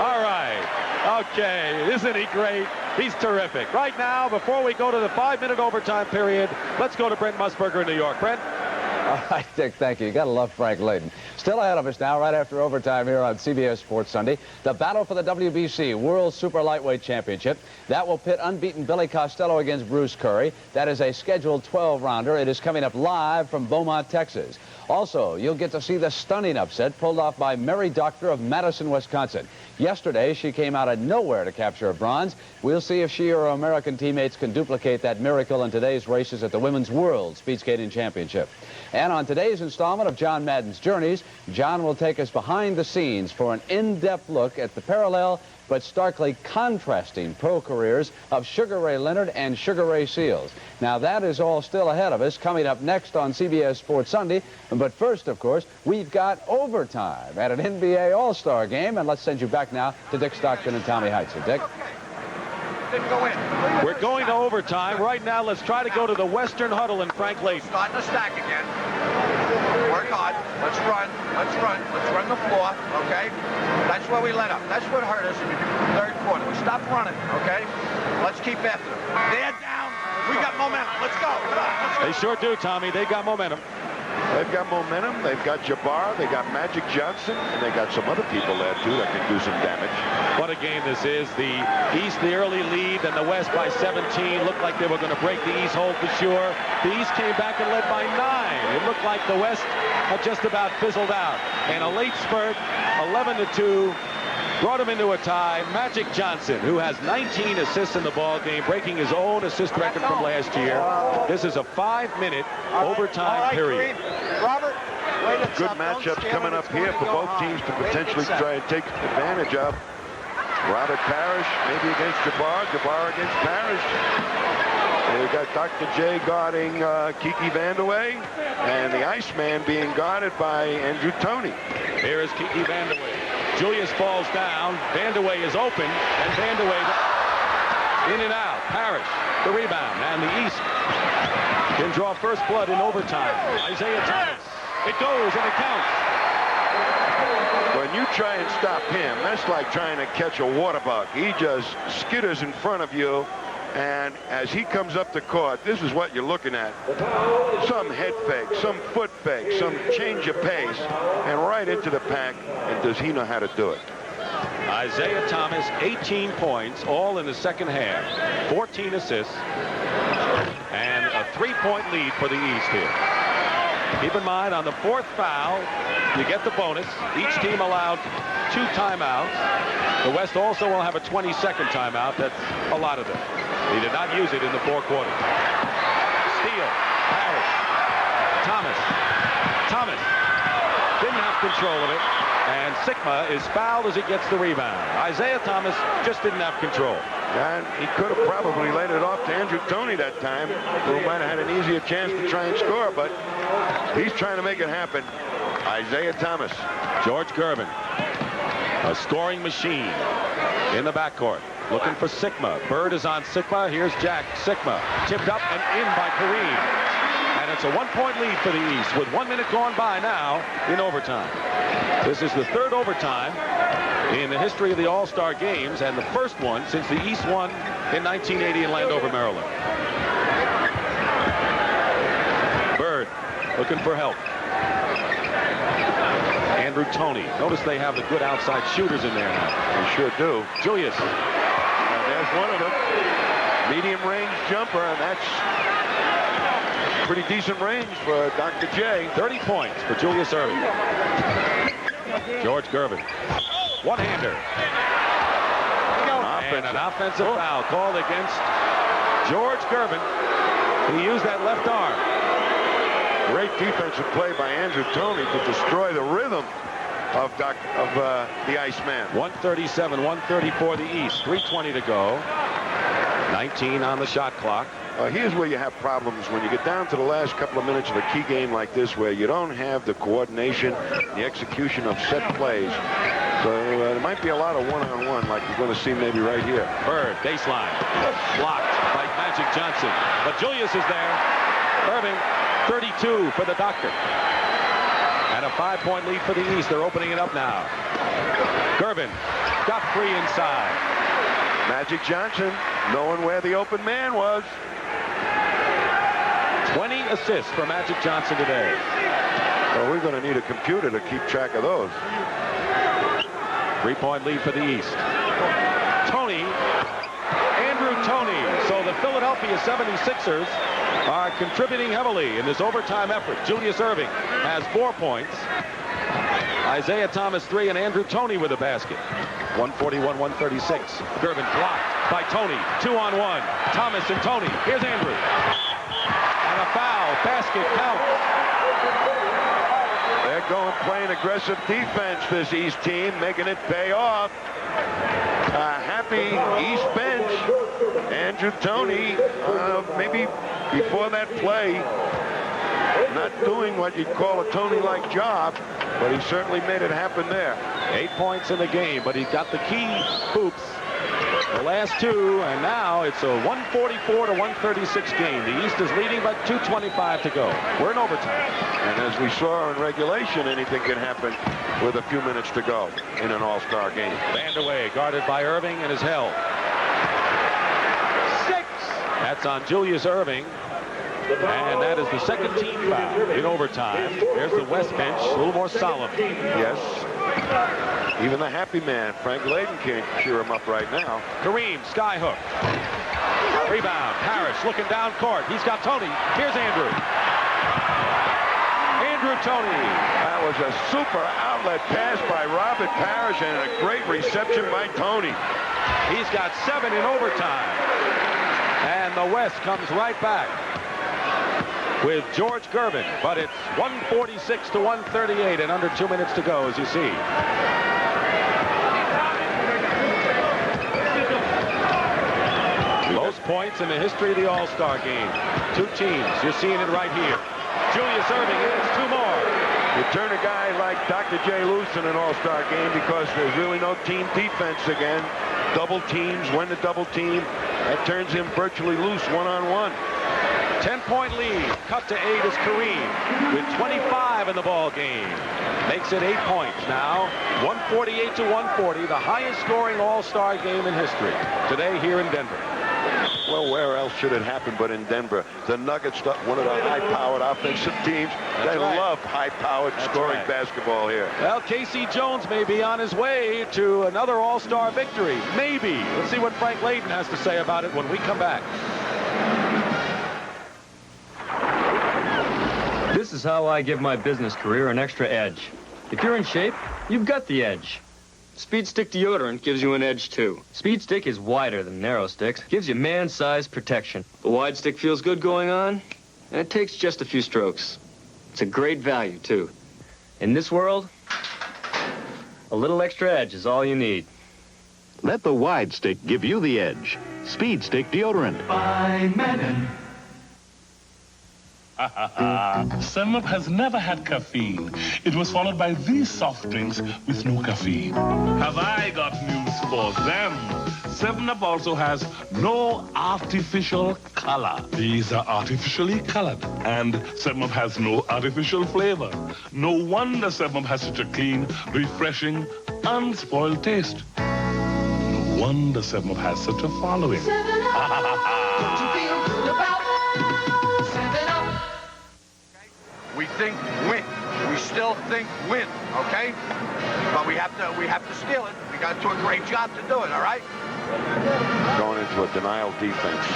All right. Okay, isn't he great? He's terrific. Right now, before we go to the 5-minute overtime period, let's go to Brent Musberger in New York. Brent? All right, Dick, thank you. You got to love Frank Layden. Still ahead of us now, right after overtime here on CBS Sports Sunday, the battle for the WBC World Super Lightweight Championship. That will pit unbeaten Billy Costello against Bruce Curry. That is a scheduled 12-rounder. It is coming up live from Beaumont, Texas. Also, you'll get to see the stunning upset pulled off by Mary Doctor of Madison, Wisconsin. Yesterday, she came out of nowhere to capture a bronze. We'll see if she or her American teammates can duplicate that miracle in today's races at the Women's World Speed Skating Championship. And on today's installment of John Madden's Journeys, John will take us behind the scenes for an in-depth look at the parallel but starkly contrasting pro careers of Sugar Ray Leonard and Sugar Ray Seals. Now, that is all still ahead of us, coming up next on CBS Sports Sunday. But first, of course, we've got overtime at an NBA All-Star game. And let's send you back now to Dick Stockton and Tommy Heinsohm. Dick? Didn't go in. We're going to overtime. Right now, let's try to go to the Western Huddle and Frank Layden. Starting to stack again. Work hard. Let's run. Let's run. Let's run the floor, okay? That's where we let up. That's what hurt us in the third quarter. We stopped running, okay? Let's keep after them. They're down. We got momentum. Let's go. Come on. Let's go. They sure do, Tommy. They got momentum. They've got momentum. They've got Jabbar. They got Magic Johnson. And they got some other people there, too, that can do some damage. What a game this is. The East, the early lead, and the West by 17. Looked like they were going to break the East hold for sure. The East came back and led by 9. It looked like the West had just about fizzled out. And a late spurt, 11-2, brought him into a tie. Magic Johnson, who has 19 assists in the ball game, breaking his own assist record from last year. This is a 5-minute overtime period. Robert, good matchups coming up here for both teams to potentially try and take advantage of. Robert Parrish maybe against Jabbar, Jabbar against Parrish. And we've got Dr. J guarding Kiki Vandeweghe, and the Iceman being guarded by Andrew Toney. Here is Kiki Vandeweghe. Julius falls down. Vandeweghe is open, and Vandeweghe in and out. Parrish, the rebound, and the East can draw first blood in overtime. Isaiah Thomas. It goes, and it counts. When you try and stop him, that's like trying to catch a water bug. He just skitters in front of you, And as he comes up the court, this is what you're looking at. Some head fake, some foot fake, some change of pace, and right into the pack. And does he know how to do it? Isaiah Thomas, 18 points, all in the second half. 14 assists, and a 3-point lead for the East here. Keep in mind, on the 4th foul, you get the bonus. Each team allowed 2 timeouts. The West also will have a 20-second timeout. That's a lot of them. He did not use it in the 4 quarters. Steal. Harris. Thomas didn't have control of it. And Sigma is fouled as he gets the rebound. Isaiah Thomas just didn't have control. And he could have probably laid it off to Andrew Toney that time, who might have had an easier chance to try and score, but he's trying to make it happen. Isaiah Thomas. George Gervin, a scoring machine in the backcourt, looking for Sigma. Bird is on Sigma. Here's Jack. Sigma tipped up and in by Kareem. And it's a 1-point lead for the East with 1 minute gone by now in overtime. This is the 3rd overtime in the history of the All-Star games and the first one since the East won in 1980 in Landover, Maryland. Bird looking for help. Andrew Toney. Notice they have the good outside shooters in there now. They sure do. Julius. And there's one of them. Medium range jumper, and that's pretty decent range for Dr. J. 30 points for Julius Erving. George Gervin. One-hander. And an offensive foul called against George Gervin. He used that left arm. Great defensive play by Andrew Toney to destroy the rhythm of the Iceman. 137-134 the East. 3:20 to go. 19 on the shot clock. Here's where you have problems when you get down to the last couple of minutes of a key game like this, where you don't have the coordination, the execution of set plays. So there might be a lot of one-on-one like you're going to see maybe right here. Bird, baseline. Blocked by Magic Johnson. But Julius is there. Irving, 32 for the Doctor. And a 5-point lead for the East. They're opening it up now. Gervin got free inside. Magic Johnson knowing where the open man was. 20 assists for Magic Johnson today. Well, we're going to need a computer to keep track of those. 3-point lead for the East. Andrew Toney. So the Philadelphia 76ers are contributing heavily in this overtime effort. Julius Erving has 4 points. Isaiah Thomas 3 and Andrew Toney with a basket. 141-136. Gervin blocked by Toney. 2-on-1. Thomas and Toney. Here's Andrew. And a foul. Basket count. They're going playing aggressive defense, this East team, making it pay off. A happy East bench. Andrew Toney, maybe before that play, not doing what you'd call a Toney-like job, but he certainly made it happen there. 8 points in the game, but he got the key hoops. The last 2, and now it's a 144-136 game. The East is leading, but 2:25 to go. We're in overtime. And as we saw in regulation, anything can happen with a few minutes to go in an all-star game. Vanderway guarded by Irving and is held. 6. That's on Julius Erving. And that is the second team foul in overtime. There's the West bench, a little more solemn. Yes. Even the happy man, Frank Layden, can't cheer him up right now. Kareem, skyhook. Rebound. Parrish looking down court. He's got Toney. Here's Andrew. Andrew Toney. That was a super outlet pass by Robert Parrish and a great reception by Toney. He's got 7 in overtime. And the West comes right back with George Gervin, but it's 146-138 and under 2 minutes to go, as you see. Most points in the history of the All-Star game. 2 teams. You're seeing it right here. Julius Erving adds 2 more. You turn a guy like Dr. J loose in an All-Star game because there's really no team defense again. Double teams, when to double team. That turns him virtually loose one-on-one. 10-point lead. Cut to 8 is Kareem with 25 in the ball game. Makes it 8 points now. 148-140, the highest scoring All-Star game in history today here in Denver. Well, where else should it happen but in Denver? The Nuggets, one of the high-powered offensive teams. They love high-powered scoring basketball here. Well, Casey Jones may be on his way to another all-star victory. Maybe. Let's see what Frank Layden has to say about it when we come back. This is how I give my business career an extra edge. If you're in shape, you've got the edge. Speed Stick deodorant gives you an edge, too. Speed Stick is wider than narrow sticks, gives you man-sized protection. The wide stick feels good going on, and it takes just a few strokes. It's a great value, too. In this world, a little extra edge is all you need. Let the wide stick give you the edge. Speed Stick deodorant. By Menon. 7-Up has never had caffeine. It was followed by these soft drinks with no caffeine. Have I got news for them? 7-Up also has no artificial color. These are artificially colored. And 7-Up has no artificial flavor. No wonder 7-Up has such a clean, refreshing, unspoiled taste. No wonder 7-Up has such a following. 7-Up. Don't you feel good about 7-Up? We think win. We still think win, okay? But we have to steal it. We got to do a great job to do it, all right? Going into a denial defense.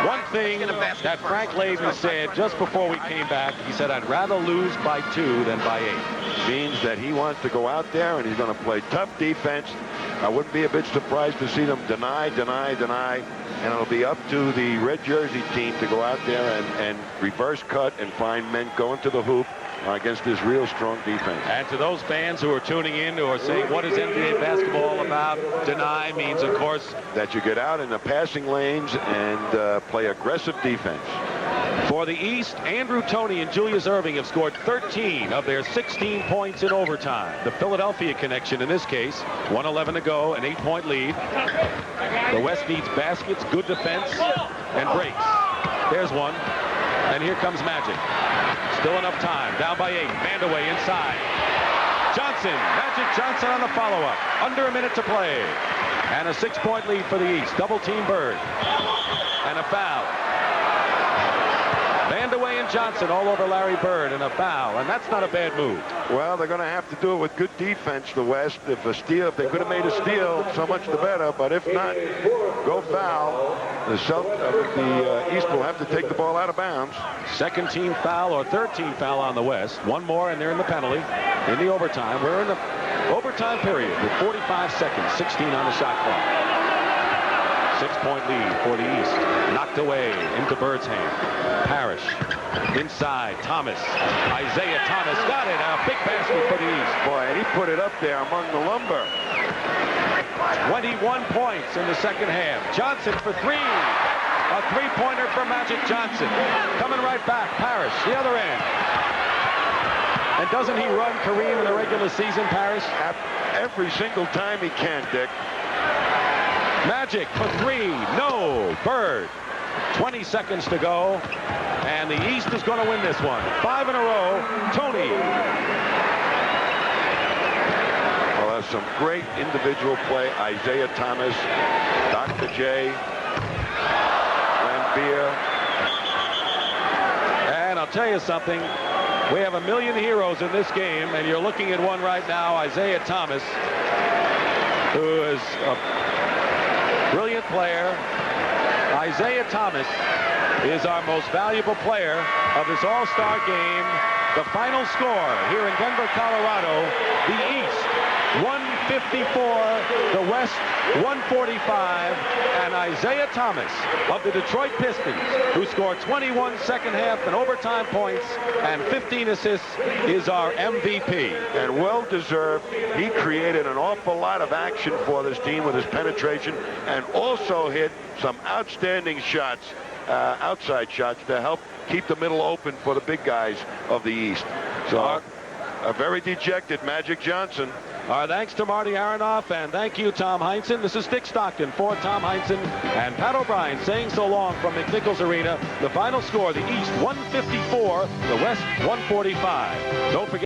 One thing that Frank Layden said just before we came back, he said, I'd rather lose by 2 than by 8. Means that he wants to go out there and he's going to play tough defense. I wouldn't be a bit surprised to see them deny, and it'll be up to the red jersey team to go out there and reverse cut and find men going to the hoop against this real strong defense. And to those fans who are tuning in who are saying, what is NBA basketball about? Deny means, of course, that you get out in the passing lanes and play aggressive defense. For the East, Andrew Toney and Julius Erving have scored 13 of their 16 points in overtime. The Philadelphia connection in this case, 1:11 to go, an 8-point lead. The West needs baskets, good defense, and breaks. There's one, and here comes Magic. Still enough time, down by 8, Vandaway inside. Johnson, Magic Johnson on the follow-up. Under a minute to play. And a 6-point lead for the East. Double team Bird. And a foul. Vandaway and Johnson all over Larry Bird, and a foul, and that's not a bad move. Well, they're going to have to do it with good defense, the West. If they could have made a steal, so much the better, but if not, go foul. The East will have to take the ball out of bounds. Second team foul or third team foul on the West. One more, and they're in the penalty in the overtime. We're in the overtime period with 45 seconds, 16 on the shot clock. 6-point lead for the East. Knocked away into Bird's hand. Parrish inside. Thomas. Isaiah Thomas got it. A big basket for the East. Boy, and he put it up there among the lumber. 21 points in the second half. Johnson for 3. A 3-pointer for Magic Johnson. Coming right back. Parrish, the other end. And doesn't he run Kareem in the regular season, Parrish? Every single time he can, Dick. Magic for 3. No. Bird. 20 seconds to go. And the East is going to win this one. 5 in a row. Toney. Well, that's some great individual play. Isaiah Thomas, Dr. J, Lambier. And I'll tell you something. We have a million heroes in this game, and you're looking at one right now, Isaiah Thomas, who is a brilliant player. Isaiah Thomas is our most valuable player of this all-star game. The final score here in Denver, Colorado, the East 154, the West 145, and Isaiah Thomas of the Detroit Pistons, who scored 21 second half and overtime points and 15 assists, is our MVP. And well-deserved. He created an awful lot of action for this team with his penetration and also hit some outstanding shots, outside shots, to help keep the middle open for the big guys of the East. So a very dejected Magic Johnson. Our thanks to Marty Aronoff, and thank you, Tom Heinsohn. This is Dick Stockton for Tom Heinsohn and Pat O'Brien saying so long from McNichols Arena. The final score, the East 154, the West 145. Don't forget.